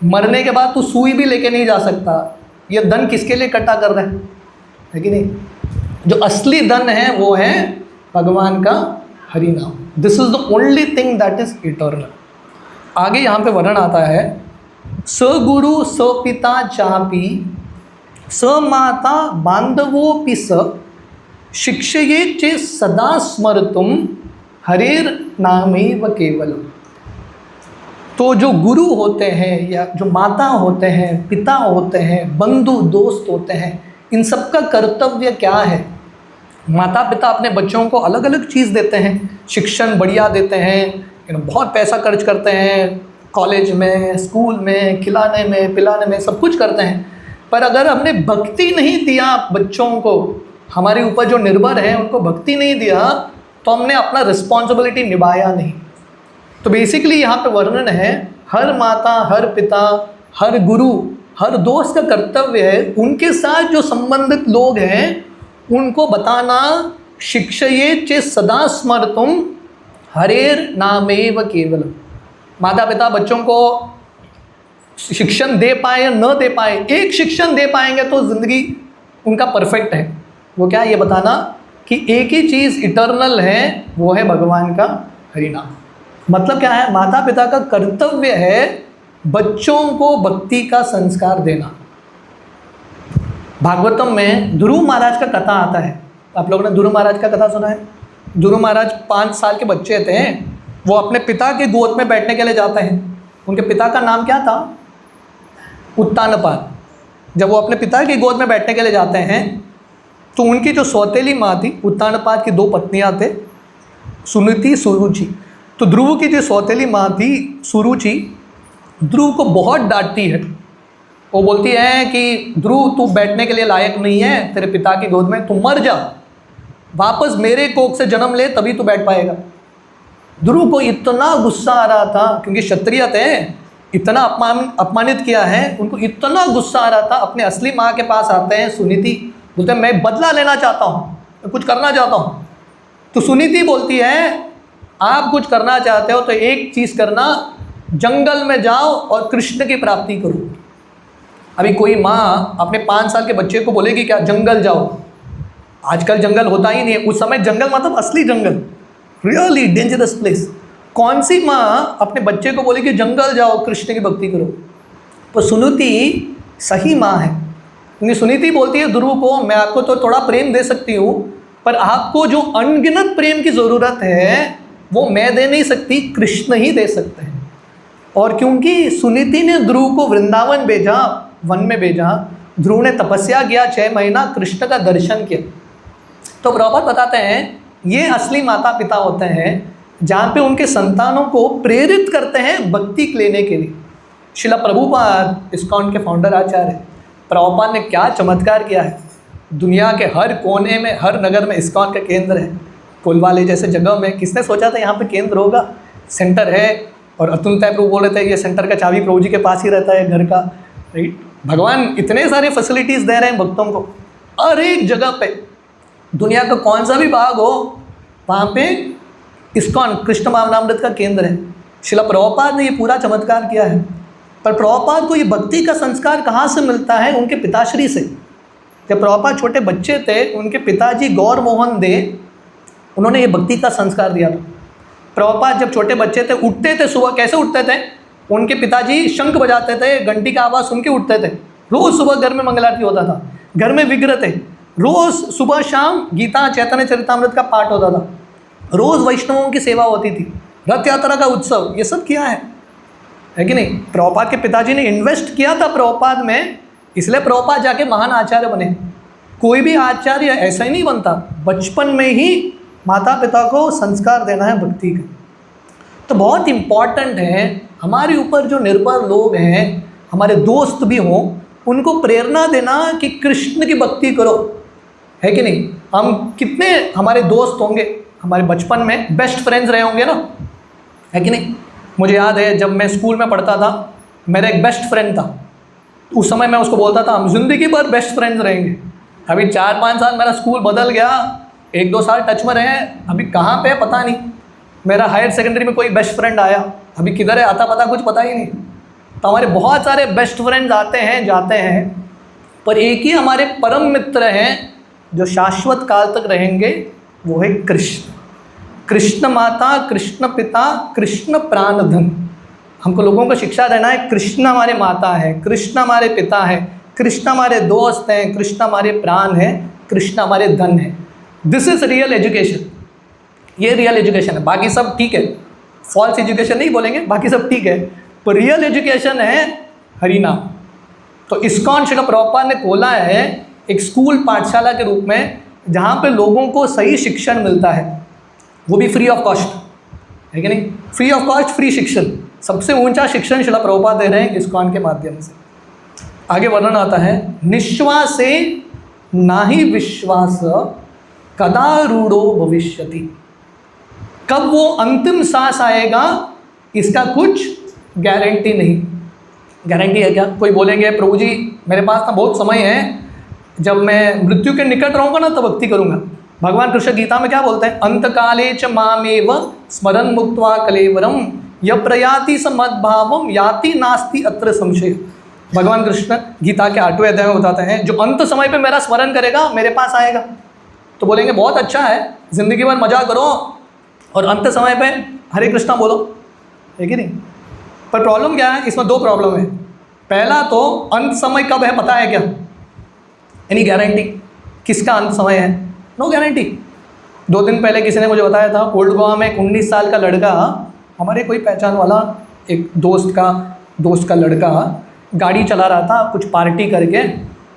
मरने के बाद तू सुई भी लेके नहीं जा सकता। ये धन किसके लिए इकट्ठा कर रहे हैं, है कि नहीं। जो असली धन है वो है भगवान का हरि नाम। This is the only thing that is eternal. आगे यहाँ पे वर्णन आता है, स गुरु स पिता चापी स माता बांधवोपि स शिक्षये चे सदा स्मर्तुम हरेर नामेव केवलम। तो जो गुरु होते हैं या जो माता होते हैं, पिता होते हैं, बंधु दोस्त होते हैं, इन सब का कर्तव्य क्या है। माता पिता अपने बच्चों को अलग अलग चीज़ देते हैं, शिक्षण बढ़िया देते हैं, बहुत पैसा खर्च करते हैं, कॉलेज में, स्कूल में, खिलाने में, पिलाने में, सब कुछ करते हैं। पर अगर हमने भक्ति नहीं दिया बच्चों को, हमारे ऊपर जो निर्भर है उनको भक्ति नहीं दिया, तो हमने अपना रिस्पॉन्सिबिलिटी निभाया नहीं। तो बेसिकली यहाँ पे वर्णन है, हर माता, हर पिता, हर गुरु, हर दोस्त का कर्तव्य है उनके साथ जो संबंधित लोग हैं उनको बताना, शिक्षये चे सदा स्मर्तुम हरेर नामेव केवलम। माता पिता बच्चों को शिक्षण दे पाए या न दे पाए, एक शिक्षण दे पाएंगे तो ज़िंदगी उनका परफेक्ट है। वो क्या, ये बताना कि एक ही चीज़ इटर्नल है, वो है भगवान का हरि नाम। मतलब क्या है, माता पिता का कर्तव्य है बच्चों को भक्ति का संस्कार देना। भागवतम में ध्रुव महाराज का कथा आता है। आप लोगों ने ध्रुव महाराज का कथा सुना है। ध्रुव महाराज 5 साल के बच्चे थे, वो अपने पिता के गोद में बैठने के लिए जाते हैं। उनके पिता का नाम क्या था? उत्तानपाद। जब वो अपने पिता की गोद में बैठने के लिए जाते हैं तो उनकी जो सौतेली माँ थी, उत्तानपाद की 2 पत्नियाँ थे, सुनीति, सुरुचि। तो ध्रुव की जो सौतेली माँ थी सुरुचि, ध्रुव को बहुत डांटती है। वो बोलती है कि ध्रुव तू बैठने के लिए लायक नहीं है तेरे पिता की गोद में, तू मर जा, वापस मेरे कोख से जन्म ले तभी तू बैठ पाएगा। ध्रुव को इतना गुस्सा आ रहा था क्योंकि क्षत्रिय थे, इतना अपमानित किया है, उनको इतना गुस्सा आ रहा था। अपने असली माँ के पास आते हैं सुनीति, बोलते हैं मैं बदला लेना चाहता हूँ, मैं कुछ करना चाहता हूँ। तो सुनीति बोलती है आप कुछ करना चाहते हो तो एक चीज़ करना, जंगल में जाओ और कृष्ण की प्राप्ति करो। अभी कोई माँ अपने 5 साल के बच्चे को बोलेगी क्या जंगल जाओ? आजकल जंगल होता ही नहीं है, उस समय जंगल मतलब असली जंगल, रियली डेंजरस प्लेस। कौन सी माँ अपने बच्चे को बोलेगी जंगल जाओ कृष्ण की भक्ति करो? तो सुनीति सही माँ है, क्योंकि सुनीति बोलती है ध्रुव को मैं आपको तो थोड़ा प्रेम दे सकती हूँ, पर आपको जो अनगिनत प्रेम की ज़रूरत है वो मैं दे नहीं सकती, कृष्ण ही दे सकते हैं। और क्योंकि सुनीति ने ध्रुव को वृंदावन भेजा, वन में भेजा, ध्रुव ने तपस्या किया 6 महीना, कृष्ण का दर्शन किया। तो प्रभुपाद बताते हैं ये असली माता पिता होते हैं जहाँ पे उनके संतानों को प्रेरित करते हैं भक्ति लेने के लिए। शिला प्रभुपाद इस्कॉन के फाउंडर आचार्य प्रभुपाद ने क्या चमत्कार किया है। दुनिया के हर कोने में, हर नगर में इस्कॉन का केंद्र है। कोलवाले जैसे जगह में किसने सोचा था यहाँ पे केंद्र होगा, सेंटर है। और अतुल प्रभु बोल रहे थे ये सेंटर का चाबी प्रभु जी के पास ही रहता है घर का, राइट। भगवान इतने सारे फैसिलिटीज़ दे रहे हैं भक्तों को, हर एक जगह पे, दुनिया का कौन सा भी भाग हो वहाँ पे इस्कॉन कृष्ण भावनामृत का केंद्र है। शिला प्रभुपाद ने ये पूरा चमत्कार किया है। पर प्रभुपाद को ये भक्ति का संस्कार कहाँ से मिलता है? उनके पिताश्री से। जब प्रभुपाद छोटे बच्चे थे, उनके पिताजी गौर मोहन दे, उन्होंने ये भक्ति का संस्कार दिया था। प्रभुपाद जब छोटे बच्चे थे, उठते थे सुबह, कैसे उठते थे? उनके पिताजी शंख बजाते थे, घंटी का आवाज़ सुन के उठते थे। रोज़ सुबह घर में मंगलारती होता था, घर में विग्रह थे, रोज़ सुबह शाम गीता चैतन्य चरितामृत का पाठ होता था, रोज़ वैष्णवों की सेवा होती थी, रथ यात्रा का उत्सव, ये सब किया है कि नहीं? प्रभुपाद के पिताजी ने इन्वेस्ट किया था प्रभुपाद में, इसलिए प्रभुपाद जाके महान आचार्य बने। कोई भी आचार्य ऐसा ही नहीं बनता, बचपन में ही माता पिता को संस्कार देना है भक्ति का। तो बहुत इम्पॉर्टेंट है हमारे ऊपर जो निर्भर लोग हैं, हमारे दोस्त भी हों, उनको प्रेरणा देना कि कृष्ण की भक्ति करो, है कि नहीं? हम कितने हमारे दोस्त होंगे हमारे बचपन में, बेस्ट फ्रेंड्स रहे होंगे ना, है कि नहीं? मुझे याद है जब मैं स्कूल में पढ़ता था, मेरा एक बेस्ट फ्रेंड था। उस समय मैं उसको बोलता था हम ज़िंदगी भर बेस्ट फ्रेंड्स रहेंगे। अभी 4-5 साल मेरा स्कूल बदल गया, 1-2 साल टच में रहे, अभी कहाँ पे पता नहीं। मेरा हायर सेकेंडरी में कोई बेस्ट फ्रेंड आया, अभी किधर है आता पता कुछ पता ही नहीं। तो हमारे बहुत सारे बेस्ट फ्रेंड्स आते हैं जाते हैं, पर एक ही हमारे परम मित्र हैं जो शाश्वत काल तक रहेंगे, वो है कृष्ण। कृष्ण माता, कृष्ण पिता, कृष्ण प्राण धन। हमको लोगों को शिक्षा देना है कृष्ण हमारे माता है, कृष्ण हमारे पिता है, कृष्ण हमारे दोस्त हैं, कृष्ण हमारे प्राण हैं, कृष्ण हमारे धन है। दिस इज़ रियल एजुकेशन, ये रियल एजुकेशन है। बाकी सब ठीक है, फॉल्स एजुकेशन नहीं बोलेंगे, बाकी सब ठीक है, पर रियल एजुकेशन है हरि नाम। तो इस्कॉन शिला प्रभुपाद ने खोला है एक स्कूल पाठशाला के रूप में, जहाँ पे लोगों को सही शिक्षण मिलता है, वो भी फ्री ऑफ कॉस्ट, है कि नहीं? फ्री ऑफ कॉस्ट, फ्री शिक्षण, सबसे ऊंचा शिक्षण शिला प्रभुपाद दे रहे हैं इस्कॉन के माध्यम से। आगे वर्णन आता है, निश्वासे नाही विश्वास कदा रूढ़ो भविष्यति। कब वो अंतिम सांस आएगा इसका कुछ गारंटी नहीं। गारंटी है क्या? कोई बोलेंगे प्रभु जी मेरे पास ना बहुत समय है, जब मैं मृत्यु के निकट रहूँगा ना तो भक्ति करूँगा। भगवान कृष्ण गीता में क्या बोलते हैं? अंतकाले च मामेव स्मरन् मुक्त्वा कलेवरम य प्रयाति स मद्भावम याति नास्ति अत्र संशय। भगवान कृष्ण गीता के 8वें अध्याय में बताते हैं जो अंत समय पे मेरा स्मरण करेगा मेरे पास आएगा। तो बोलेंगे बहुत अच्छा है, ज़िंदगी भर मजा करो और अंत समय पे हरे कृष्णा बोलो, है कि नहीं? पर प्रॉब्लम क्या है इसमें? 2 प्रॉब्लम है। पहला तो अंत समय कब है पता है क्या? एनी गारंटी किसका अंत समय है? No guarantee. 2 दिन पहले किसी ने मुझे बताया था, ओल्ड गोवा में एक 19 साल का लड़का, हमारे कोई पहचान वाला एक दोस्त का लड़का गाड़ी चला रहा था, कुछ पार्टी करके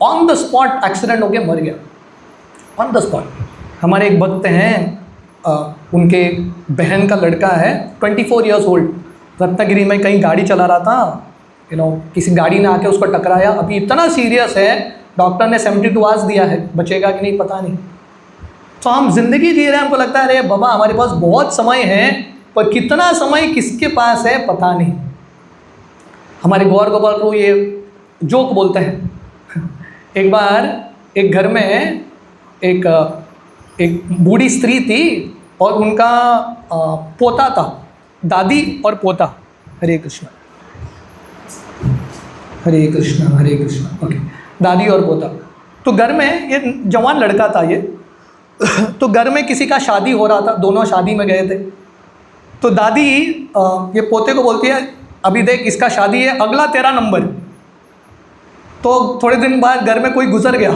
ऑन द स्पॉट एक्सीडेंट होके मर गया, ऑन द स्पॉट। हमारे एक भक्त हैं, उनके बहन का लड़का है 24 ईयर्स ओल्ड, रत्नागिरी में कहीं गाड़ी चला रहा था, किसी गाड़ी ने आके उसको टकराया, अभी इतना सीरियस है, डॉक्टर ने 72 आवर्स दिया है, बचेगा कि नहीं पता नहीं। तो हम जिंदगी जी रहे हैं, हमको लगता है अरे बाबा हमारे पास बहुत समय है, पर कितना समय किसके पास है पता नहीं। हमारे गौर गोपाल प्रभु ये जोक बोलते हैं एक बार एक घर में एक बूढ़ी स्त्री थी और उनका पोता था, दादी और पोता। हरे कृष्णा हरे कृष्णा हरे कृष्णा। ओके, दादी और पोता। तो घर में ये जवान लड़का था ये तो घर में किसी का शादी हो रहा था, दोनों शादी में गए थे। तो दादी ये पोते को बोलती है अभी देख इसका शादी है, अगला तेरा नंबर। तो थोड़े दिन बाद घर में कोई गुजर गया,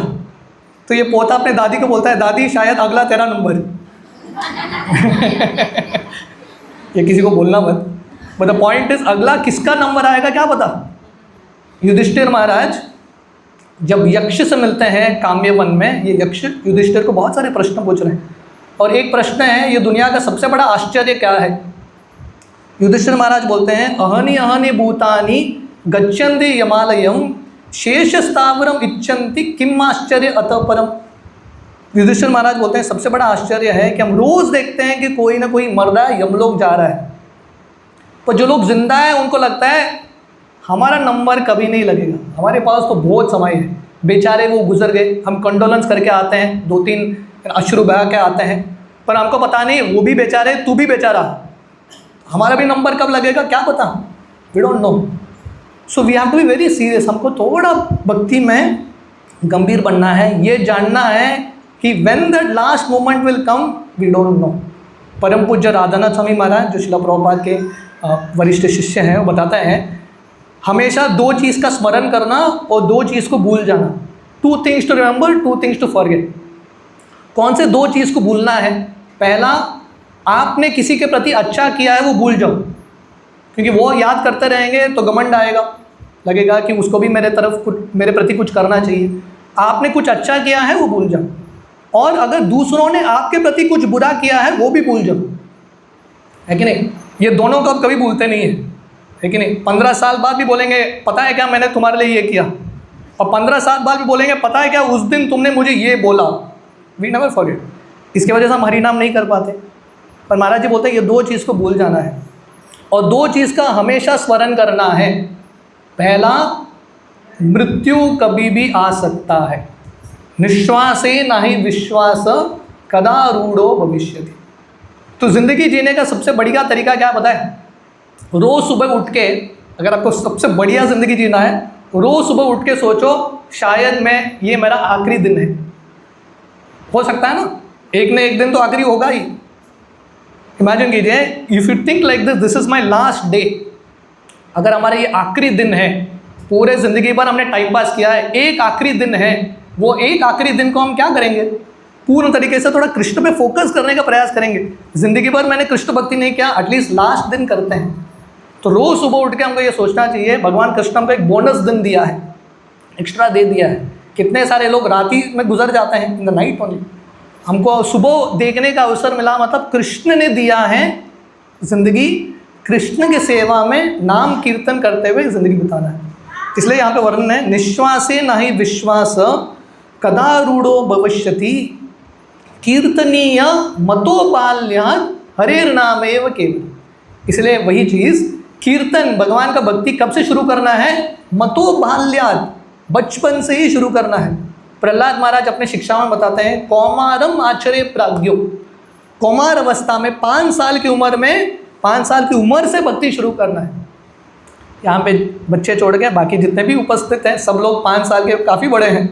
तो ये पोता अपने दादी को बोलता है दादी शायद अगला तेरा नंबर। ये किसी को बोलना मत, बट द पॉइंट इज अगला किसका नंबर आएगा क्या पता। युधिष्ठिर महाराज जब यक्ष से मिलते हैं काम्य वन में, ये यक्ष युधिष्ठिर को बहुत सारे प्रश्न पूछ रहे हैं, और एक प्रश्न है ये दुनिया का सबसे बड़ा आश्चर्य क्या है। युधिष्ठिर महाराज बोलते हैं अहनि अहनि भूतानि गच्छन्ति यमालयम शेष स्थावरम इच्छन्ति किम आश्चर्य अतः परम। युधिष्ठिर महाराज बोलते हैं सबसे बड़ा आश्चर्य है कि हम रोज़ देखते हैं कि कोई ना कोई मर रहा है, यमलोक जा रहा है, पर जो लोग जिंदा हैं उनको लगता है हमारा नंबर कभी नहीं लगेगा, हमारे पास तो बहुत समय है। बेचारे वो गुजर गए, हम कंडोलेंस करके आते हैं, 2-3 अश्रु बहा के आते हैं, पर हमको पता नहीं वो भी बेचारे, तू भी बेचारा, हमारा भी नंबर कब लगेगा क्या पता, we don't know. So we have to be very serious. हमको थोड़ा भक्ति में गंभीर बनना है, ये जानना है कि when that last moment will come we don't know. परम पूज्य राधानाथ स्वामी महाराज जो शिला प्रभुपाद के वरिष्ठ शिष्य हैं, वो बताते हैं हमेशा 2 चीज़ का स्मरण करना और 2 चीज़ को भूल जाना। 2 things to remember, 2 things to forget. कौन से 2 चीज़ को भूलना है? पहला, आपने किसी के प्रति अच्छा किया है वो भूल जाओ, क्योंकि वो याद करते रहेंगे तो घमंड आएगा, लगेगा कि उसको भी मेरे प्रति कुछ करना चाहिए। आपने कुछ अच्छा किया है वो भूल जाओ, और अगर दूसरों ने आपके प्रति कुछ बुरा किया है वो भी भूल जाओ, है कि नहीं। ये दोनों को आप कभी भूलते नहीं है कि नहीं। 15 साल बाद भी बोलेंगे पता है क्या मैंने तुम्हारे लिए ये किया, और 15 साल बाद भी बोलेंगे पता है क्या उस दिन तुमने मुझे ये बोला। We never forget. इसकी वजह से हम हरिनाम नहीं कर पाते। पर महाराज जी बोलते हैं ये 2 चीज़ को भूल जाना है, और 2 चीज़ का हमेशा स्मरण करना है। पहला, मृत्यु कभी भी आ सकता है, निश्वासे नहीं विश्वास कदा रूढ़ो भविष्यति। तो ज़िंदगी जीने का सबसे बढ़िया तरीका क्या पता है? रोज़ सुबह उठ के, अगर आपको सबसे बढ़िया ज़िंदगी जीना है, रोज़ सुबह उठ के सोचो शायद ये मेरा आखिरी दिन है। हो सकता है ना, एक न एक दिन तो आखिरी होगा ही। इमेजिन कीजिए, if you think like this is my last day. अगर हमारा ये आखिरी दिन है, पूरे ज़िंदगी भर हमने टाइम पास किया है, एक आखिरी दिन है, वो एक आखिरी दिन को हम क्या करेंगे? पूर्ण तरीके से थोड़ा कृष्ण पे फोकस करने का प्रयास करेंगे। ज़िंदगी भर मैंने कृष्ण भक्ति नहीं किया, एटलीस्ट लास्ट दिन करते हैं। तो रोज़ सुबह उठ के हमको ये सोचना चाहिए भगवान कृष्ण हमको एक बोनस दिन दिया है, एक्स्ट्रा दे दिया है। कितने सारे लोग रात ही में गुजर जाते हैं, इन द नाइट ओनली। हमको सुबह देखने का अवसर मिला, मतलब कृष्ण ने दिया है ज़िंदगी, कृष्ण की सेवा में नाम कीर्तन करते हुए ज़िंदगी बिताना है। इसलिए यहाँ पे वर्णन है निश्वासे नहीं विश्वास कदा रूढ़ो भविष्यति कीर्तनीय मतो बाल्यात् हरेर नामेव केवल। इसलिए वही चीज़ कीर्तन, भगवान का भक्ति कब से शुरू करना है? मतो बाल्यात्, बचपन से ही शुरू करना है। प्रहलाद महाराज अपने शिक्षा में बताते हैं कौमारम आचर्य प्राज्ञो, कौमार अवस्था में 5 साल की उम्र में, 5 साल की उम्र से भक्ति शुरू करना है। यहाँ पे बच्चे छोड़ के बाकी जितने भी उपस्थित हैं सब लोग 5 साल के काफ़ी बड़े हैं।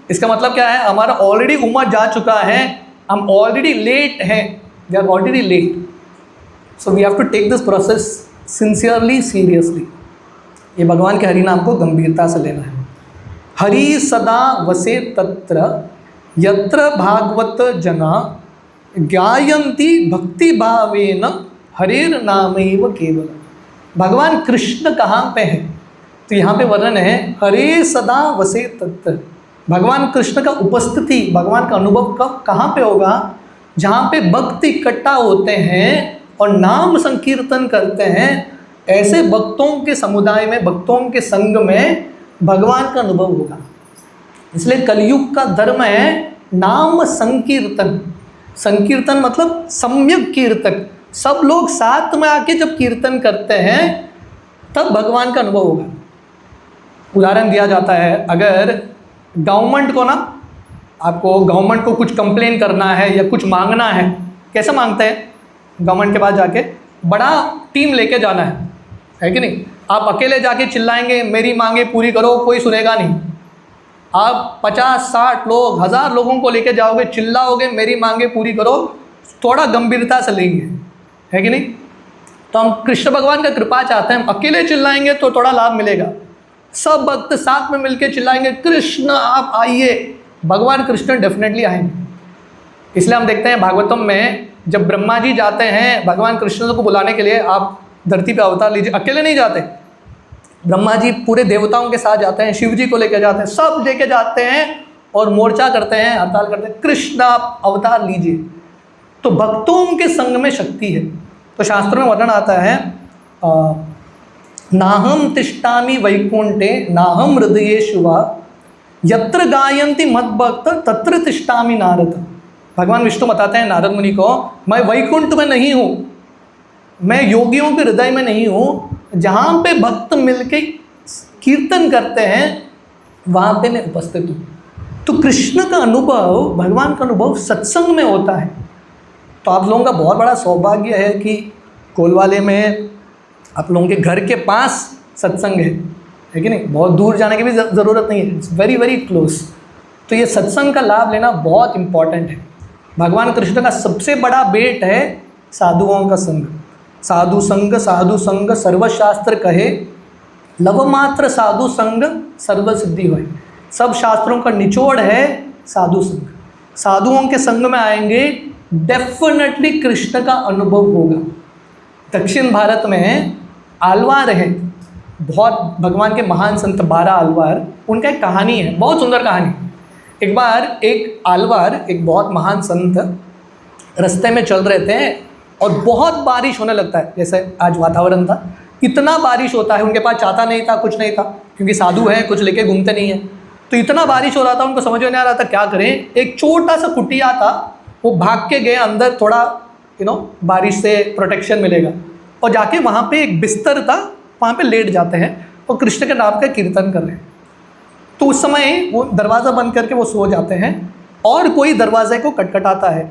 इसका मतलब क्या है? हमारा ऑलरेडी उम्र जा चुका है, हम ऑलरेडी लेट हैं, we are already late. So we have to take this process sincerely, seriously. ये भगवान के हरि नाम को गंभीरता से लेना है। हरि सदा वसे तत्र यत्र भागवत जना ज्ञायन्ति भक्ति भावेन हरेर नामैव केवल। भगवान कृष्ण कहाँ पे है? तो यहाँ पे वर्णन है हरे सदा वसे तत्र। भगवान कृष्ण का उपस्थिति, भगवान का अनुभव कब कहाँ पे होगा? जहाँ पे भक्त इकट्ठा होते हैं और नाम संकीर्तन करते हैं, ऐसे भक्तों के समुदाय में, भक्तों के संग में भगवान का अनुभव होगा। इसलिए कलयुग का धर्म है नाम संकीर्तन। संकीर्तन मतलब सम्यक कीर्तन। सब लोग साथ में आके जब कीर्तन करते हैं तब भगवान का अनुभव होगा। उदाहरण दिया जाता है, अगर गवर्नमेंट को ना, आपको गवर्नमेंट को कुछ कंप्लेन करना है या कुछ मांगना है, कैसे मांगते हैं? गवर्नमेंट के पास जाके बड़ा टीम लेके जाना है कि नहीं? आप अकेले जाके चिल्लाएंगे मेरी मांगे पूरी करो, कोई सुनेगा नहीं। आप 50-60 लोग, 1000 लोगों को लेके जाओगे, चिल्लाओगे मेरी मांगे पूरी करो, थोड़ा गंभीरता से लेंगे, है कि नहीं? तो हम कृष्ण भगवान का कृपा चाहते हैं, हम अकेले चिल्लाएंगे तो थोड़ा लाभ मिलेगा। सब भक्त साथ में मिलके चिल्लाएंगे कृष्ण आप आइए, भगवान कृष्ण डेफिनेटली आएंगे। इसलिए हम देखते हैं भागवतम में जब ब्रह्मा जी जाते हैं भगवान कृष्ण को बुलाने के लिए, आप धरती पे अवतार लीजिए, अकेले नहीं जाते, ब्रह्मा जी पूरे देवताओं के साथ जाते हैं, शिव जी को लेकर जाते हैं, सब लेके जाते हैं और मोर्चा करते हैं, हड़ताल करते हैं, कृष्ण आप अवतार लीजिए। तो भक्तों के संग में शक्ति है। तो शास्त्रों में वर्णन आता है नाहम तिष्ठामि वैकुंठे नाहम हृदयेषु वा यत्र गायन्ति मद्भक्त तत्र तिष्ठामि नारद। भगवान विष्णु बताते हैं नारद मुनि को, मैं वैकुंठ में नहीं हूँ, मैं योगियों के हृदय में नहीं हूँ, जहाँ पे भक्त मिलके कीर्तन करते हैं वहाँ पे मैं उपस्थित हूँ। तो कृष्ण का अनुभव, भगवान का अनुभव सत्संग में होता है। तो आप लोगों का बहुत बड़ा सौभाग्य है कि कोलवाले में आप लोगों के घर के पास सत्संग है कि नहीं? बहुत दूर जाने की भी ज़रूरत नहीं है, इट्स वेरी वेरी क्लोज। तो ये सत्संग का लाभ लेना बहुत इम्पॉर्टेंट है। भगवान कृष्ण का सबसे बड़ा भेंट है साधुओं का संग। साधु संग सर्वशास्त्र कहे, लव मात्र साधु संग सर्व सिद्धि होय। सब शास्त्रों का निचोड़ है साधु संग। साधुओं के संग में आएंगे डेफिनेटली कृष्ण का अनुभव होगा। दक्षिण भारत में आलवार है, बहुत भगवान के महान संत 12 आलवार, उनका एक कहानी है, बहुत सुंदर कहानी। एक बार एक आलवार, एक बहुत महान संत रास्ते में चल रहे थे और बहुत बारिश होने लगता है, जैसे आज वातावरण था, इतना बारिश होता है, उनके पास छाता नहीं था, कुछ नहीं था, क्योंकि साधु हैं, कुछ लेके घूमते नहीं हैं। तो इतना बारिश हो रहा था, उनको समझ में नहीं आ रहा था क्या करें। एक छोटा सा कुटिया था, वो भाग के गए अंदर, थोड़ा बारिश से प्रोटेक्शन मिलेगा, और जाके वहाँ पे एक बिस्तर था, वहाँ पे लेट जाते हैं और कृष्ण के नाम का कीर्तन कर रहे हैं। तो उस समय वो दरवाज़ा बंद करके वो सो जाते हैं और कोई दरवाजे को खटखटाता है।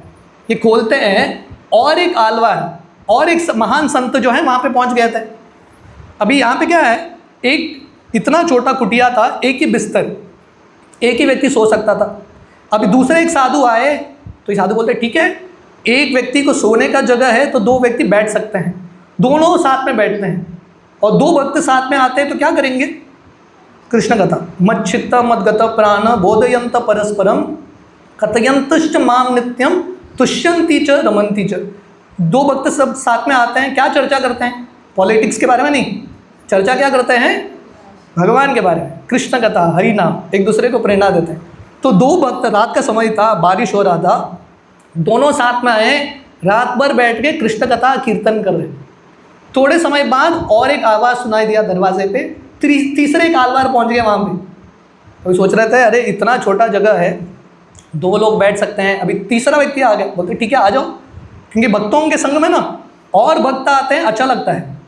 ये खोलते हैं और एक आलवार और एक महान संत जो है वहाँ पे पहुँच गए थे। अभी यहाँ पे क्या है, एक इतना छोटा कुटिया था, एक ही बिस्तर, एक ही व्यक्ति सो सकता था। अभी दूसरे एक साधु आए, तो ये साधु बोलते ठीक है, एक व्यक्ति को सोने का जगह है तो 2 व्यक्ति बैठ सकते हैं। दोनों साथ में बैठते हैं और 2 भक्त साथ में आते हैं तो क्या करेंगे? कृष्ण कथा, मच्चित्त मद्गत प्राण बोधयंत परस्परम कथयंतश्च माम नित्यम तुष्यंती च रमंती च। 2 भक्त सब साथ में आते हैं, क्या चर्चा करते हैं? पॉलिटिक्स के बारे में नहीं, चर्चा क्या करते हैं? भगवान के बारे में, कृष्ण कथा, हरि नाम, एक दूसरे को प्रेरणा देते हैं। तो 2 भक्त, रात का समय था, बारिश हो रहा था, दोनों साथ में आए, रात भर बैठ के कृष्ण कथा कीर्तन कर रहे। थोड़े समय बाद और एक आवाज़ सुनाई दिया दरवाजे पे, तीसरे एक आलवार पहुंच गए वहाँ पे। तो सोच रहे थे अरे इतना छोटा जगह है, 2 लोग बैठ सकते हैं। अभी तीसरा व्यक्ति आ गया, बोलते ठीक है आ जाओ, क्योंकि भक्तों के संग में ना और भक्त आते हैं, अच्छा लगता है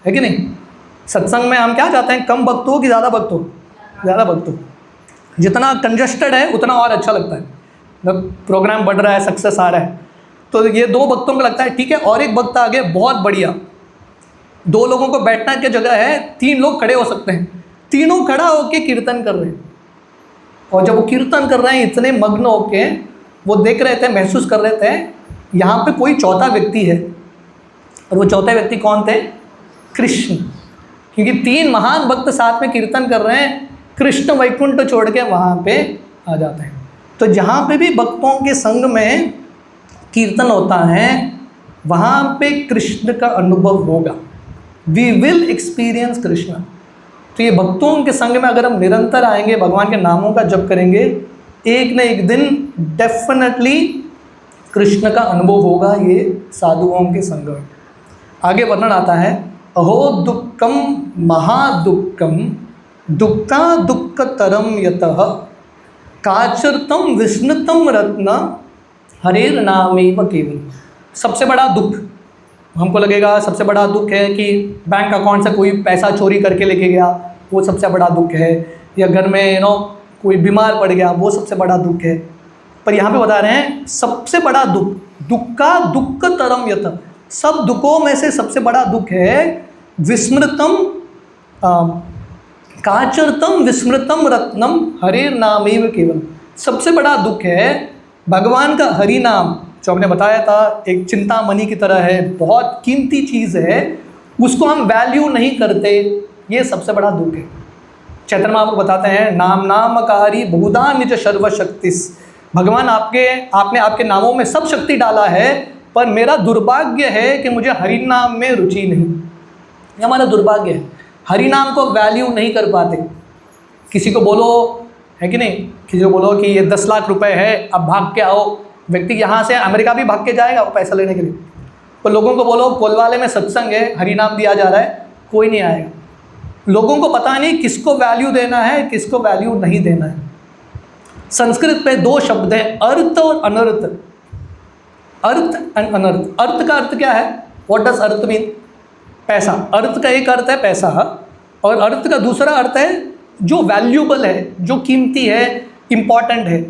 कि नहीं? सत्संग में हम क्या चाहते हैं, कम भक्त हो कि ज़्यादा भक्त हो? ज़्यादा भक्त हो। जितना कंजस्टेड है उतना और अच्छा लगता है, जब प्रोग्राम बढ़ रहा है, सक्सेस आ रहा है। तो ये 2 भक्तों को लगता है ठीक है, और एक भक्त आगे, बहुत बढ़िया, 2 लोगों को बैठना की जगह है, 3 लोग खड़े हो सकते हैं। तीनों खड़ा होके कीर्तन कर रहे हैं, और जब वो कीर्तन कर रहे हैं इतने मग्न होके वो देख रहे थे, महसूस कर रहे थे यहाँ पे कोई चौथा व्यक्ति है। और वो चौथे व्यक्ति कौन थे? कृष्ण। क्योंकि 3 महान भक्त साथ में कीर्तन कर रहे हैं, कृष्ण वैकुंठ छोड़ के वहाँ पे आ जाते हैं। तो जहाँ पे भी भक्तों के संग में कीर्तन होता है वहाँ पे कृष्ण का अनुभव होगा। We will experience Krishna. तो ये भक्तों के संग में अगर हम निरंतर आएंगे, भगवान के नामों का जप करेंगे, एक न एक दिन डेफिनेटली कृष्ण का अनुभव होगा ये साधुओं के संग में। आगे वर्णन आता है अहो दुःखम महादुःखम दुःखा दुःखतरम यतः काचरतम विस्मृतम रत्न हरेर नामेव केवल। सबसे बड़ा दुख, हमको लगेगा सबसे बड़ा दुख है कि बैंक अकाउंट से कोई पैसा चोरी करके लेके गया, वो सबसे बड़ा दुख है, या घर में कोई बीमार पड़ गया, वो सबसे बड़ा दुख है। पर यहाँ पे बता रहे हैं सबसे बड़ा दुख, दुःखा दुःखतरम यतः, सब दुखों में से सबसे बड़ा दुख है विस्मृतम काचरतम विस्मृतम रत्नम हरेर नामेव केवल। सबसे बड़ा दुख है भगवान का हरि नाम, जो हमने बताया था एक चिंतामणि की तरह है, बहुत कीमती चीज़ है, उसको हम वैल्यू नहीं करते, ये सबसे बड़ा दुख है। चैतन्य महाप्रभु बताते हैं नाम नामकारी बहुधा निज सर्वशक्तिस, भगवान आपने आपके नामों में सब शक्ति डाला है, पर मेरा दुर्भाग्य है कि मुझे हरि नाम में रुचि नहीं। ये हमारा दुर्भाग्य है, हरि नाम को वैल्यू नहीं कर पाते। किसी को बोलो, है कि नहीं, किसी को बोलो कि ये 10 लाख रुपए है, अब भाग के आओ, व्यक्ति यहाँ से अमेरिका भी भाग के जाएगा वो पैसा लेने के लिए। तो लोगों को बोलो कोलवाले में सत्संग है, हरि नाम दिया जा रहा है, कोई नहीं आएगा। लोगों को पता नहीं किसको वैल्यू देना है, किसको वैल्यू नहीं देना है। संस्कृत पे 2 शब्द हैं, अर्थ और अनर्थ। अर्थ एंड अनर्थ। अर्थ का अर्थ क्या है? What does earth mean? पैसा। अर्थ का एक अर्थ है पैसा, और अर्थ का दूसरा अर्थ है जो वैल्यूबल है, जो कीमती है, इम्पॉर्टेंट है।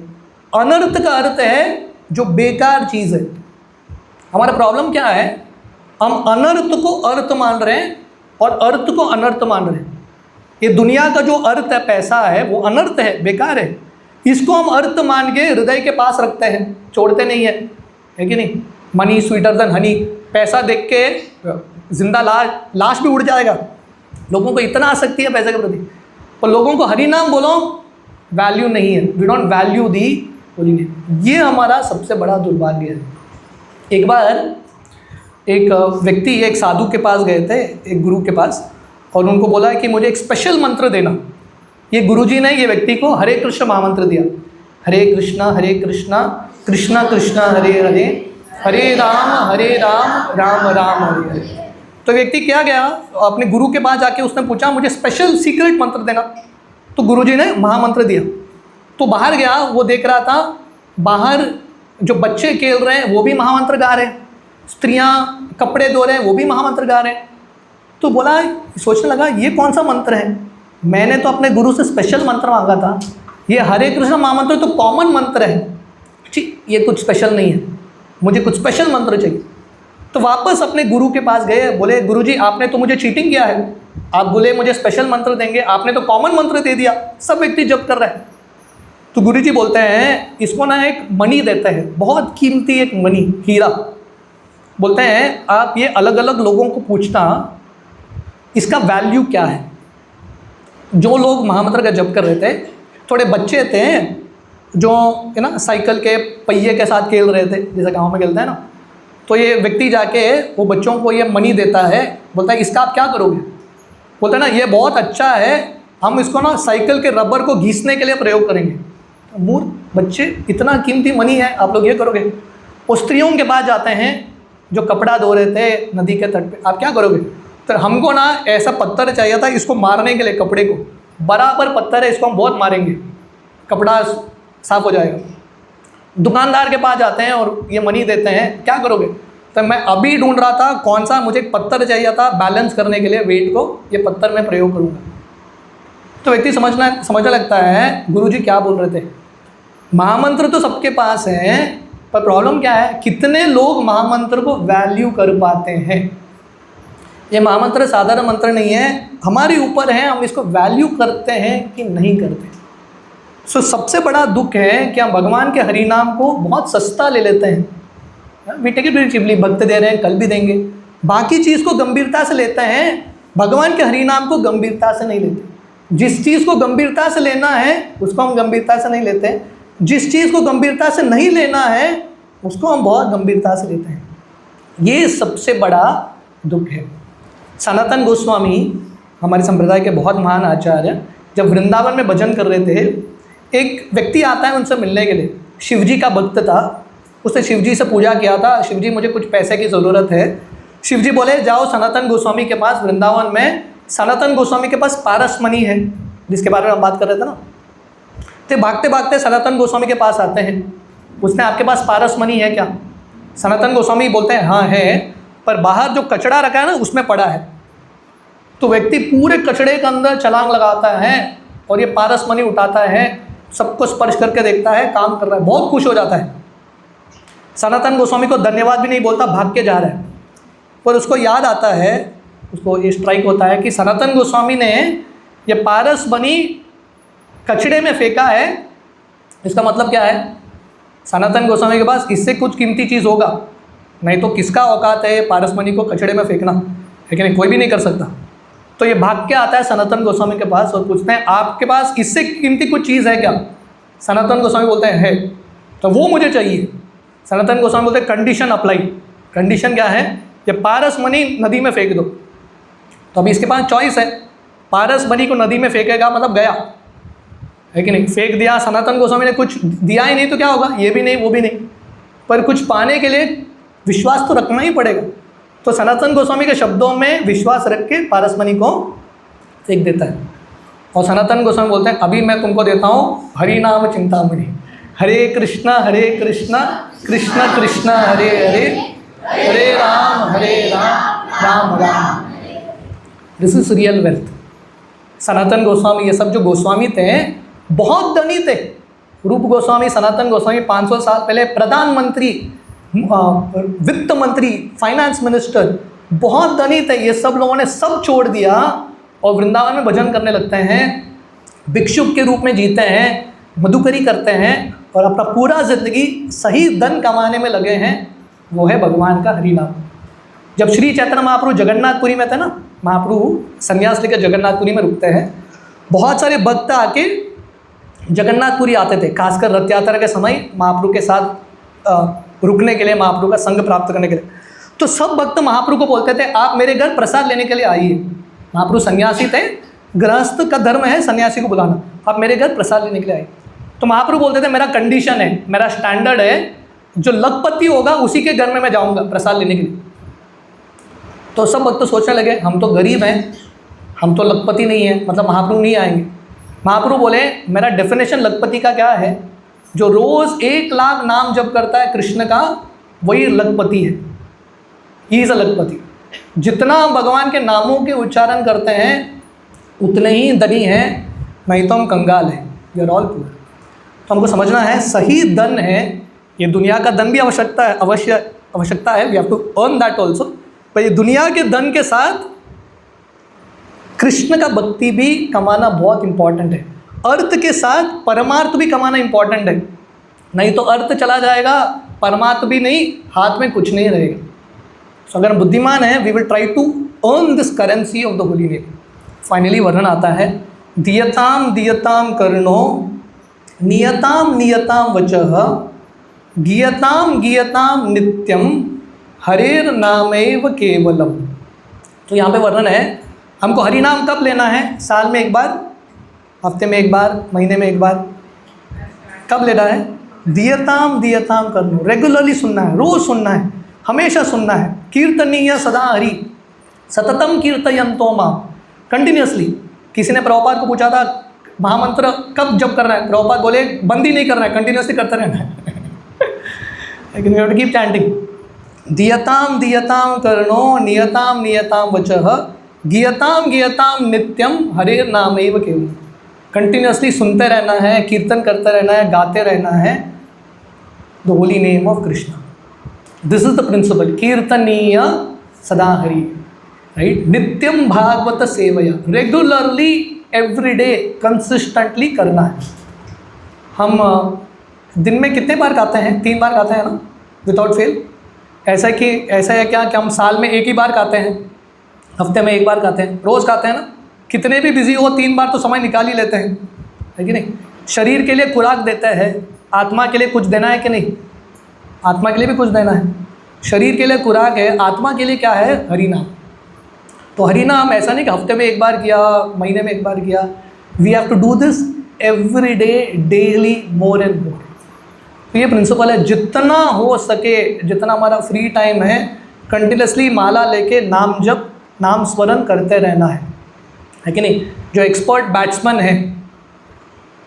अनर्थ का अर्थ है जो बेकार चीज़ है। हमारा प्रॉब्लम क्या है, हम अनर्थ को अर्थ मान रहे हैं और अर्थ को अनर्थ मान रहे हैं। ये दुनिया का जो अर्थ है, पैसा है, वो अनर्थ है, बेकार है। इसको हम अर्थ मान के हृदय के पास रखते हैं, छोड़ते नहीं है कि नहीं? मनी स्वीटर देन हनी, पैसा देख के जिंदा लाश भी उड़ जाएगा। लोगों को इतना आसक्ति है पैसे के प्रति, पर लोगों को हरि नाम बोलो वैल्यू नहीं है, we don't value the holy name. ये हमारा सबसे बड़ा दुर्भाग्य है। एक बार एक व्यक्ति एक साधु के पास गए थे, एक गुरु के पास, और उनको बोला कि मुझे एक स्पेशल मंत्र देना। ये गुरुजी ने ये व्यक्ति को हरे कृष्ण महामंत्र दिया, हरे कृष्णा कृष्णा कृष्णा हरे हरे, हरे राम राम राम हरे हरे। तो व्यक्ति क्या गया, अपने गुरु के पास जाके उसने पूछा मुझे स्पेशल सीक्रेट मंत्र देना। तो गुरुजी ने महामंत्र दिया। तो बाहर गया, वो देख रहा था बाहर जो बच्चे खेल रहे हैं वो भी महामंत्र गा रहे हैं, स्त्रियां कपड़े धो रहे हैं वो भी महामंत्र गा रहे हैं। तो बोला, सोचने लगा ये कौन सा मंत्र है, मैंने तो अपने गुरु से स्पेशल मंत्र मांगा था, ये हरे कृष्ण महामंत्र तो कॉमन मंत्र है, ठीक ये कुछ स्पेशल नहीं है, मुझे कुछ स्पेशल मंत्र चाहिए। तो वापस अपने गुरु के पास गए, बोले गुरुजी आपने तो मुझे चीटिंग किया है, आप बोले मुझे स्पेशल मंत्र देंगे, आपने तो कॉमन मंत्र दे दिया, सब व्यक्ति जप कर रहे हैं। तो गुरुजी बोलते हैं इसको ना एक मणि देते हैं, बहुत कीमती एक मणि, हीरा। बोलते हैं आप ये अलग अलग लोगों को पूछना इसका वैल्यू क्या है। जो लोग महामंत्र का जप कर रहे थे, थोड़े बच्चे थे जो है ना साइकिल के पहिए के साथ खेल रहे थे, जैसे गांव में खेलते हैं ना। तो ये व्यक्ति जाके वो बच्चों को ये मणि देता है, बोलता है इसका आप क्या करोगे? बोलता है ना ये बहुत अच्छा है, हम इसको ना साइकिल के रबर को घिसने के लिए प्रयोग करेंगे। तो मूर्ख बच्चे, इतना कीमती मणि है, आप लोग ये करोगे? वो स्त्रियों के पास जाते हैं जो कपड़ा धो रहे थे नदी के तट पे, आप क्या करोगे? तो हमको ना ऐसा पत्थर चाहिए था इसको मारने के लिए, कपड़े को बराबर पत्थर है, इसको हम बहुत मारेंगे, कपड़ा साफ हो जाएगा। दुकानदार के पास जाते हैं और ये मनी देते हैं, क्या करोगे? तो मैं अभी ढूंढ रहा था कौन सा मुझे पत्थर चाहिए था बैलेंस करने के लिए वेट को, ये पत्थर मैं प्रयोग करूँगा। तो व्यक्ति समझने लगता है गुरुजी क्या बोल रहे थे। महामंत्र तो सबके पास है, पर प्रॉब्लम क्या है, कितने लोग महामंत्र को वैल्यू कर पाते हैं। ये महामंत्र साधारण मंत्र नहीं है, हमारे ऊपर है हम इसको वैल्यू करते हैं कि नहीं करते। सो सबसे बड़ा दुख है कि हम भगवान के हरि नाम को बहुत सस्ता ले लेते हैं। We take it very cheaply, भक्त दे रहे हैं कल भी देंगे, बाकी चीज़ को गंभीरता से लेते हैं, भगवान के हरि नाम को गंभीरता से नहीं लेते। जिस चीज़ को गंभीरता से लेना है उसको हम गंभीरता से नहीं लेते, जिस चीज़ को गंभीरता से नहीं लेना है उसको हम बहुत गंभीरता से लेते हैं। ये सबसे बड़ा दुख है। सनातन गोस्वामी हमारे संप्रदाय के बहुत महान आचार्य जब वृंदावन में भजन कर रहे थे, एक व्यक्ति आता है उनसे मिलने के लिए, शिवजी का भक्त था, उसने शिवजी से पूजा किया था, शिवजी मुझे कुछ पैसे की ज़रूरत है, शिव जी बोले जाओ सनातन गोस्वामी के पास, वृंदावन में सनातन गोस्वामी के पास पारस मणि है, जिसके बारे में हम बात कर रहे थे ना। तो भागते भागते सनातन गोस्वामी के पास आते हैं, उसने आपके पास पारस मणि है क्या? सनातन गोस्वामी बोलते हैं हाँ है, पर बाहर जो कचड़ा रखा है ना उसमें पड़ा है। तो व्यक्ति पूरे कचड़े के अंदर छलांग लगाता है और ये पारस मणि उठाता है, सबको स्पर्श करके देखता है काम कर रहा है, बहुत खुश हो जाता है। सनातन गोस्वामी को धन्यवाद भी नहीं बोलता, भाग के जा रहा है। पर उसको याद आता है, उसको ये स्ट्राइक होता है कि सनातन गोस्वामी ने ये पारस मणि कचड़े में फेंका है। इसका मतलब क्या है? सनातन गोस्वामी के पास इससे कुछ कीमती चीज़ होगा, नहीं तो किसका औकात है पारस मणि को कचड़े में फेंकना, है कि नहीं? कोई भी नहीं कर सकता। तो ये भाग के आता है सनातन गोस्वामी के पास और पूछते हैं आपके पास इससे कीमती कुछ चीज़ है क्या? सनातन गोस्वामी बोलते हैं है, तो वो मुझे चाहिए। सनातन गोस्वामी बोलते हैं कंडीशन अप्लाई। कंडीशन क्या है? ये पारस मणि नदी में फेंक दो। तो अभी इसके पास चॉइस है, पारस मणि को नदी में फेंकेगा मतलब गया, है कि नहीं? फेंक दिया, सनातन गोस्वामी ने कुछ दिया ही नहीं तो क्या होगा? ये भी नहीं वो भी नहीं, पर कुछ पाने के लिए विश्वास तो रखना ही पड़ेगा। तो सनातन गोस्वामी के शब्दों में विश्वास रख के पारस मणि को फेंक देता है। और सनातन गोस्वामी बोलते हैं अभी मैं तुमको देता हूँ हरि नाम चिंतामणि, Hare Krishna Krishna Krishna Hare Hare, Hare Ram Ram Ram. This is real wealth. Sanatan Goswami, ये सब जो गोस्वामी थे बहुत धनी थे। रूप गोस्वामी, सनातन गोस्वामी 500 साल पहले प्रधानमंत्री, वित्त मंत्री, फाइनेंस मिनिस्टर, बहुत धनी थे। ये सब लोगों ने सब छोड़ दिया और वृंदावन में भजन करने लगते हैं, भिक्षुक के रूप में जीते हैं, मधुकरी करते हैं और अपना पूरा जिंदगी सही धन कमाने में लगे हैं। वो है भगवान का हरि नाम। जब श्री चैतन्य महाप्रभु जगन्नाथपुरी में थे ना, महाप्रभु संन्यास लेकर जगन्नाथपुरी में रुकते हैं, बहुत सारे भक्त आके जगन्नाथपुरी आते थे, खासकर रथ यात्रा के समय महाप्रभु के साथ रुकने के लिए, महाप्रभु का संग प्राप्त करने के लिए। तो सब भक्त महाप्रभु को बोलते थे आप मेरे घर प्रसाद लेने के लिए आइए। महाप्रभु सन्यासी थे, गृहस्थ का धर्म है सन्यासी को बुलाना, आप मेरे घर प्रसाद लेने के लिए आइए। तो महाप्रभु बोलते थे मेरा कंडीशन है, मेरा स्टैंडर्ड है, जो लखपति होगा उसी के घर में मैं जाऊँगा प्रसाद लेने के लिए। तो सब भक्त सोचने लगे हम तो गरीब हैं, हम तो लखपति नहीं हैं, मतलब महाप्रभु नहीं आएंगे। महाप्रभु बोले मेरा डेफिनेशन लखपति का क्या है? जो रोज़ 1 लाख नाम जप करता है कृष्ण का, वही लखपति है। ही इज़ अ लखपति। जितना भगवान के नामों के उच्चारण करते हैं उतने ही धनी हैं, नहीं तो हम कंगाल हैं, वी आर ऑल पुअर। तो हमको समझना है सही धन है, ये दुनिया का धन भी आवश्यकता है, we have to earn that also, पर ये दुनिया के धन के साथ कृष्ण का भक्ति भी कमाना बहुत इंपॉर्टेंट है। अर्थ के साथ परमार्थ भी कमाना इंपॉर्टेंट है, नहीं तो अर्थ चला जाएगा, परमार्थ भी नहीं, हाथ में कुछ नहीं रहेगा। तो अगर बुद्धिमान है we will try to earn this currency of the holy name. Finally वर्णन आता है दीयताम दीयताम कर्णो नियताम नियताम वचः गीयताम गीयताम नित्यम हरेर नामैव केवलम। तो यहाँ पे वर्णन है हमको हरि नाम कब लेना है? साल में एक बार, हफ्ते में एक बार, महीने में एक बार, कब लेना है? दीयताम दीयताम कर्णो, रेगुलरली सुनना है, रोज़ सुनना है, हमेशा सुनना है। कीर्तनीय सदा हरि सततम कीर्तयन्तो मां, कंटिन्यूसली। किसी ने प्रभुपाद को पूछा था महामंत्र कब जप करना है? प्रभुपाद बोले बंद ही नहीं करना है, कंटिन्यूसली करते रहना है। लेकिन we have to keep chanting दीयताम दीयताम कर्णो नियताम नियताम वचः गीयताम गीयताम नित्यम हरेर नामैव केवलम। कंटिन्यूसली सुनते रहना है, कीर्तन करते रहना है, गाते रहना है the holy name of Krishna. This is the principle, कीर्तनीय सदा हरि, राइट? नित्यम भागवत सेवया, रेगुलरली एवरी डे कंसिस्टेंटली करना है। हम दिन में कितने बार गाते हैं? 3 बार गाते हैं ना, विदाउट फेल। ऐसा है क्या कि हम साल में 1 ही बार गाते हैं, हफ्ते में 1 बार गाते हैं, रोज़ गाते हैं ना? कितने भी बिजी हो 3 बार तो समय निकाल ही लेते हैं, है कि नहीं? शरीर के लिए खुराक देते हैं, आत्मा के लिए कुछ देना है कि नहीं? आत्मा के लिए भी कुछ देना है। शरीर के लिए खुराक है, आत्मा के लिए क्या है? हरि नाम। तो हरि नाम ऐसा नहीं कि हफ्ते में 1 बार किया, महीने में 1 बार किया। We have to do this every day, daily, more and more. तो ये प्रिंसिपल है, जितना हो सके, जितना हमारा फ्री टाइम है कंटिन्यूसली माला लेके नाम जप नाम स्मरण करते रहना है कि नहीं। जो एक्सपर्ट बैट्समैन है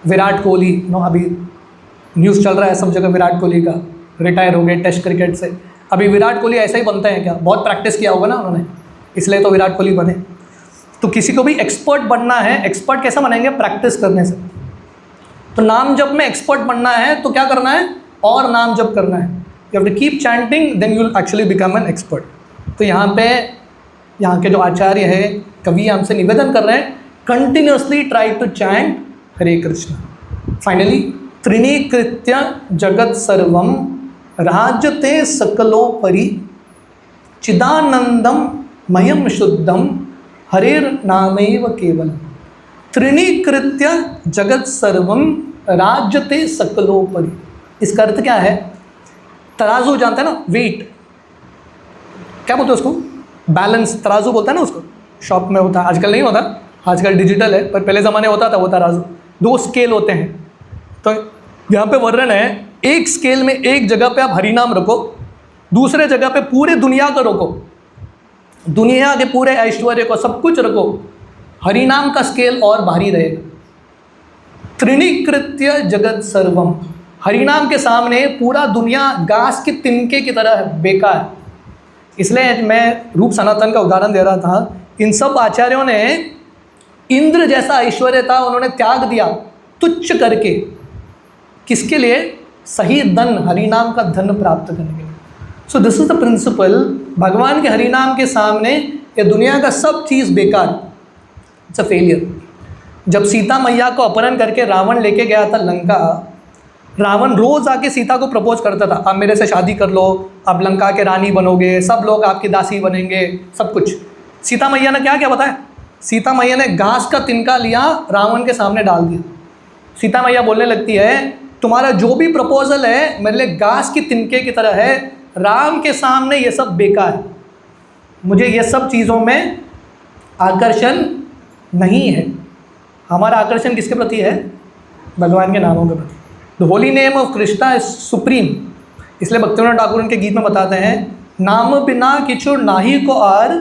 विराट कोहली, नो अभी न्यूज़ चल रहा है सब जगह विराट कोहली का रिटायर हो गए टेस्ट क्रिकेट से। अभी विराट कोहली ऐसे ही बनते हैं क्या? बहुत प्रैक्टिस किया होगा ना उन्होंने, इसलिए तो विराट कोहली बने। तो किसी को भी एक्सपर्ट बनना है, एक्सपर्ट कैसे बनेंगे? प्रैक्टिस करने से। तो नाम जप में एक्सपर्ट बनना है तो क्या करना है? और नाम जप करना है। You have to keep chanting, then you will actually become an expert. तो यहाँ पे यहाँ के जो आचार्य है, कवि हमसे निवेदन कर रहे हैं, continuously try to chant Hare Krishna. Finally, त्रिणीकृत्य जगत सर्वम राजते सकलोपरि चिदानंदम मयम शुद्धम हरेर नामैव केवलम। त्रिणीकृत्य जगत सर्वम राजते सकलोपरि। इसका अर्थ क्या है? तराजू जानते हैं ना, वेट, क्या बोलते हैं उसको? बैलेंस, तराजू बोलता है ना उसको। शॉप में होता है, आजकल नहीं होता, आजकल डिजिटल है, पर पहले ज़माने होता था वो तराजू। 2 स्केल होते हैं। तो यहाँ पे वर्णन है, एक स्केल में एक जगह पे आप हरिनाम रखो, दूसरे जगह पे पूरे दुनिया को रखो, दुनिया के पूरे ऐश्वर्य को, सब कुछ रखो, हरिनाम का स्केल और भारी रहेगा। त्रिणीकृत्य जगत सर्वम, हरिनाम के सामने पूरा दुनिया घास के तिनके की तरह है, बेकार। इसलिए मैं रूप सनातन का उदाहरण दे रहा था। इन सब आचार्यों ने इंद्र जैसा ऐश्वर्य था, उन्होंने त्याग दिया तुच्छ करके, किसके लिए? सही धन, हरिनाम का धन प्राप्त करने के लिए। So this is the principle. भगवान के हरिनाम के सामने ये दुनिया का सब चीज़ बेकार, इट्स अ फेलियर। जब सीता मैया को अपहरण करके रावण लेके गया था लंका, रावण रोज़ आके सीता को प्रपोज करता था, आप मेरे से शादी कर लो, आप लंका के रानी बनोगे, सब लोग आपकी दासी बनेंगे, सब कुछ। सीता मैया ने क्या क्या बताया? सीता मैया ने घास का तिनका लिया, रावण के सामने डाल दिया। सीता मैया बोलने लगती है, तुम्हारा जो भी प्रपोजल है मेरे लिए घास की तिनके की तरह है, राम के सामने ये सब बेकार है, मुझे ये सब चीज़ों में आकर्षण नहीं है। हमारा आकर्षण किसके प्रति है? भगवान के नामों के प्रति। The holy name of Krishna is supreme. इसलिए भक्तिविनोद ठाकुर उनके गीत में बताते हैं, नाम बिना किचु नाही को आर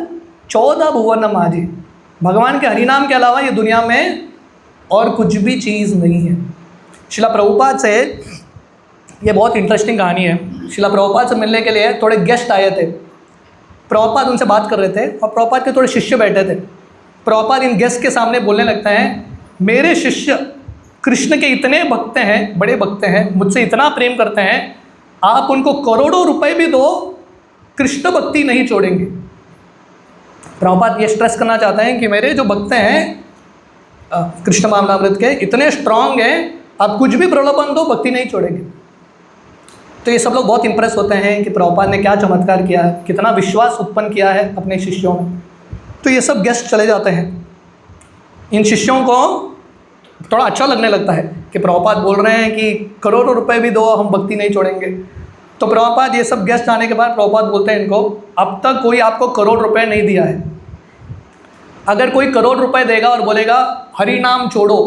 14 भुवन माझे। भगवान के हरिनाम के अलावा ये दुनिया में और कुछ भी चीज़ नहीं है। शिला प्रभुपाद से ये बहुत इंटरेस्टिंग कहानी है। शिला प्रभुपाद से मिलने के लिए थोड़े गेस्ट आए थे। प्रभुपाद उनसे बात कर रहे थे और प्रभुपाद के थोड़े शिष्य बैठे थे। प्रभुपाद इन गेस्ट के सामने बोलने लगते हैं, मेरे शिष्य कृष्ण के इतने भक्त हैं, बड़े भक्त हैं, मुझसे इतना प्रेम करते हैं, आप उनको करोड़ों रुपए भी दो, कृष्ण भक्ति नहीं छोड़ेंगे। प्रभुपाद ये स्ट्रेस करना चाहते हैं कि मेरे जो भक्त हैं कृष्ण मामलामृत के इतने स्ट्रांग हैं, आप कुछ भी प्रलोभन दो, भक्ति नहीं छोड़ेंगे। तो ये सब लोग बहुत इंप्रेस होते हैं कि प्रभुपाद ने क्या चमत्कार किया है, कितना विश्वास उत्पन्न किया है अपने शिष्यों में। तो ये सब गेस्ट चले जाते हैं। इन शिष्यों को थोड़ा अच्छा लगने लगता है कि प्रभुपाद बोल रहे हैं कि करोड़ों रुपए भी दो, हम भक्ति नहीं छोड़ेंगे। तो प्रभुपाद ये सब गेस्ट आने के बाद प्रभुपाद बोलते हैं इनको, अब तक कोई आपको करोड़ रुपए नहीं दिया है, अगर कोई करोड़ रुपए देगा और बोलेगा हरि नाम छोड़ो,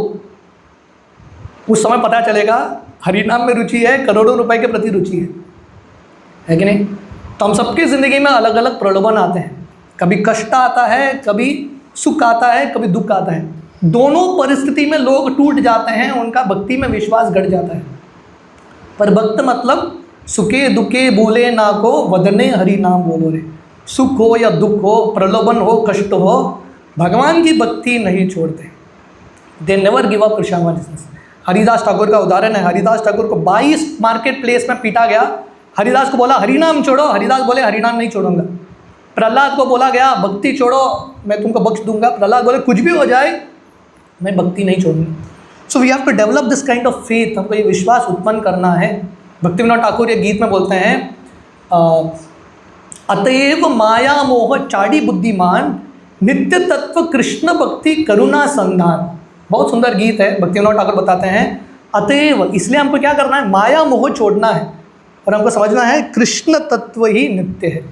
उस समय पता चलेगा हरि नाम में रुचि है, करोड़ों रुपए के प्रति रुचि है कि नहीं। तो हम सबकी ज़िंदगी में अलग अलग प्रलोभन आते हैं, कभी कष्ट आता है, कभी सुख आता है, कभी दुख आता है। दोनों परिस्थिति में लोग टूट जाते हैं, उनका भक्ति में विश्वास घट जाता है। पर भक्त मतलब सुखे दुखे भूले ना को वदने हरि नाम बोलो रे। सुख हो या दुख हो, प्रलोभन हो, कष्ट हो, भगवान की भक्ति नहीं छोड़ते। They never give up Krishna consciousness. Haridas Thakur का उदाहरण है। हरिदास ठाकुर को 22 मार्केट प्लेस में पीटा गया। हरिदास को बोला हरिनाम छोड़ो, हरिदास बोले हरिनाम नहीं छोड़ूंगा। प्रहलाद को बोला गया भक्ति छोड़ो, मैं तुमको बख्श दूंगा। प्रहलाद बोले कुछ भी हो जाए मैं भक्ति नहीं छोड़ूंगा। So we have to develop this kind of faith. हमको ये विश्वास उत्पन्न करना है। भक्तिविनोद ठाकुर ये गीत में बोलते हैं, अतएव माया मोह चाड़ी बुद्धिमान, नित्य तत्व कृष्ण भक्ति करुणा संधान। बहुत सुंदर गीत है। भक्तिविनोद ठाकुर बताते हैं अतएव, इसलिए हमको क्या करना है, माया मोह छोड़ना है और हमको समझना है कृष्ण तत्व ही नित्य है।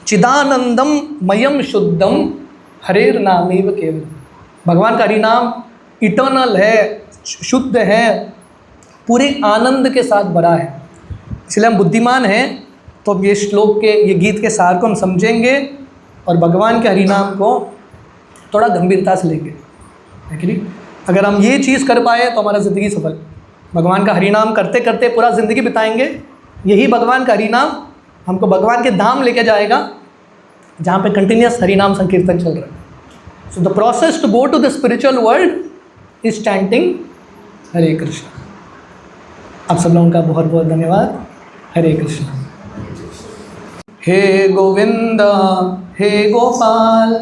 चिदानंदम मयम शुद्धम हरेर नामेव केवल। भगवान का हरिनाम इटर्नल है, शुद्ध है, पूरे आनंद के साथ भरा है। इसलिए हम बुद्धिमान हैं तो अब ये श्लोक के, ये गीत के सार को हम समझेंगे और भगवान के हरिनाम को थोड़ा गंभीरता से लेंगे, है कि नहीं? अगर हम ये चीज़ कर पाए तो हमारा ज़िंदगी सफल। भगवान का हरिनाम करते करते पूरा ज़िंदगी बिताएंगे, यही भगवान का हरिनाम हमको भगवान के धाम लेके जाएगा जहाँ पे कंटिन्यूस हरिनाम संकीर्तन चल रहा है। So the process to go to the spiritual world is chanting Hare Krishna. आप सब लोगों का बहुत बहुत धन्यवाद। हरे कृष्ण। हे गोविंद हे गोपाल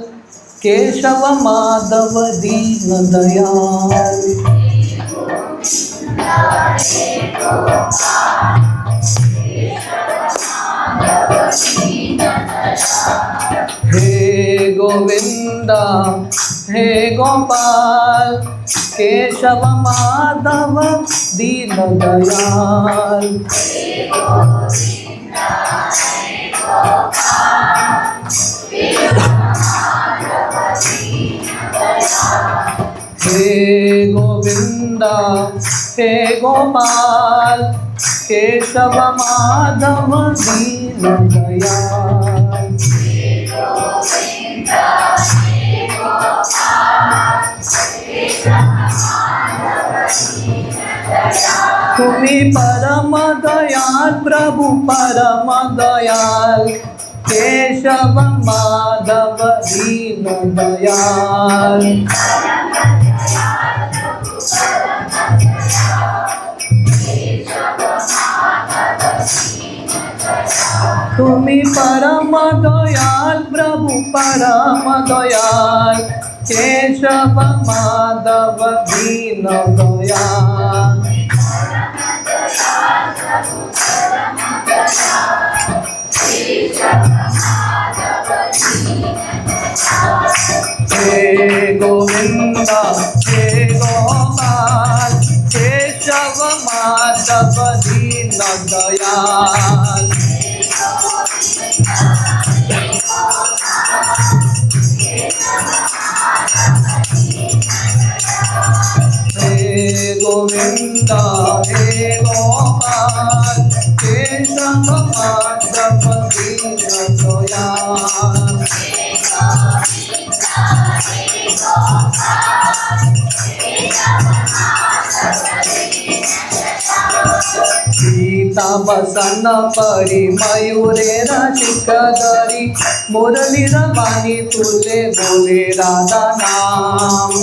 केशव माधव दीन दयाल। हे गोविंद हे गोपाल केशव माधव दीन दयाल। हे गोविंद हे गोपाल केशव माधव दीन दयाल। तुम्ही परम दयाल प्रभु परम दयाल केशव माधव दीन दयाल। तुम्ही परम दयाल प्रभु परम दयाल केशव माधव दीन दयाल। हे गोविंद हे गोपाल केशव माधव दीन दयाल। हे गोविंद हे गोपाल केशव माधव दीन दयाल। सीता बसन परी मयूरे रसिक दरी मुरली रवानी तुले बोले राधा नाम।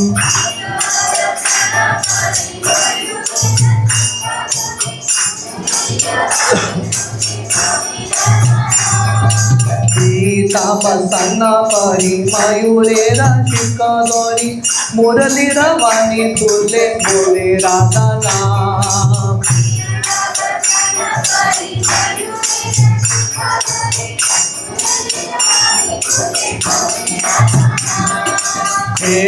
सीता बसन परी मयूरे रसिक दरी मुरली रवानी तुले बोले राधा नाम। हे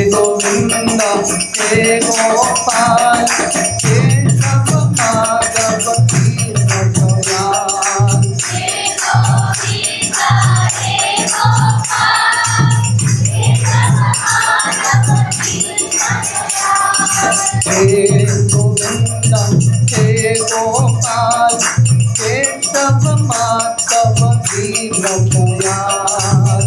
गोविंद हे गोपाल केशव माधव दीन दयाल। हे गोविंद हे गोपाल केशव माधव दीन दयाल।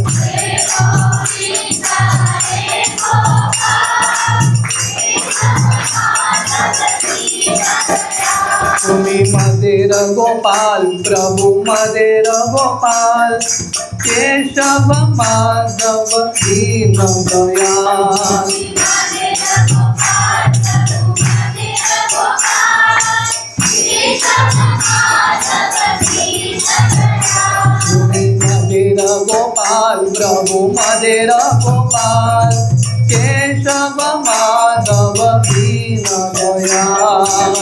तुम्ही मदेर गोपाल प्रभु मदेर गोपाल केशव माधव दीन दयाल। तुम्ही मदेर गोपाल प्रभु मदेर गोपाल केशव माधव दीन दयाल।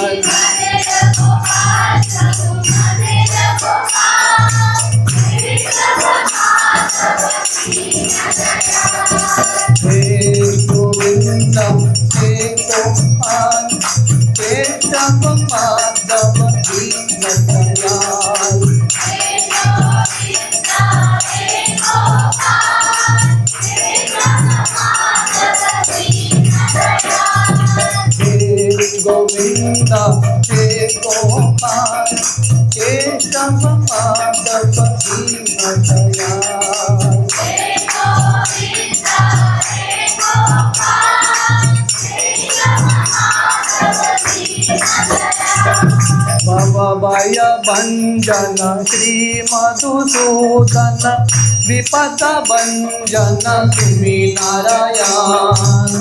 हे गोविंद हे गोपाल केशव माधव दीन दयाल। हे गोविंद गोविंद हे गोपाल केशव माधव दीनदयाल। भवभय भंजन श्री मधुसूदन विपद भंजन सुमि नारायण।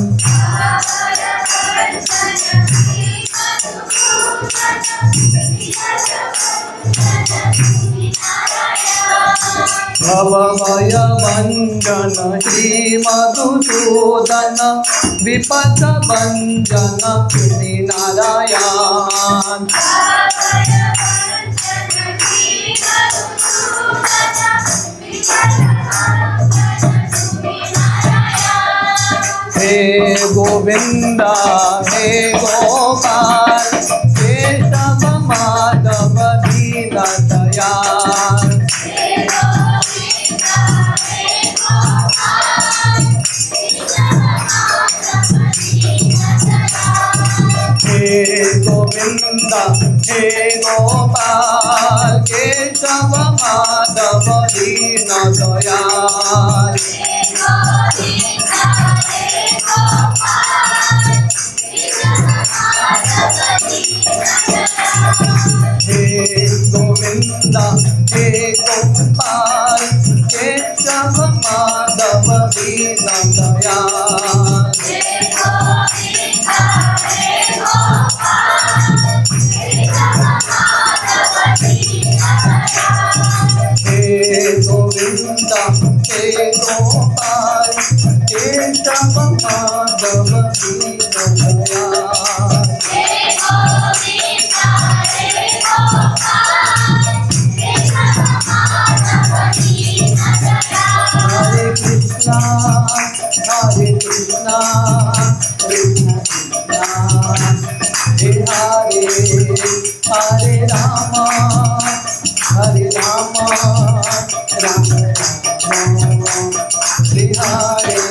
भवभय भंजन श्री मधुसूदन विपद भंजन सुमि नारायण। हे गोविंद हे गोपाल केशव माधव दीनदयाल। हे गोविंद हे गोपाल केशव माधव दीनदयाल। हे गोविंद हे गोपाल केशव माधव दीनदयाल। हे गोविंद हे गोपाल केशव माधव दीनदयाल। हरे कृष्णा कृष्णा कृष्णा हे हरे हरे राम हरे राम राम राम हरे हरे।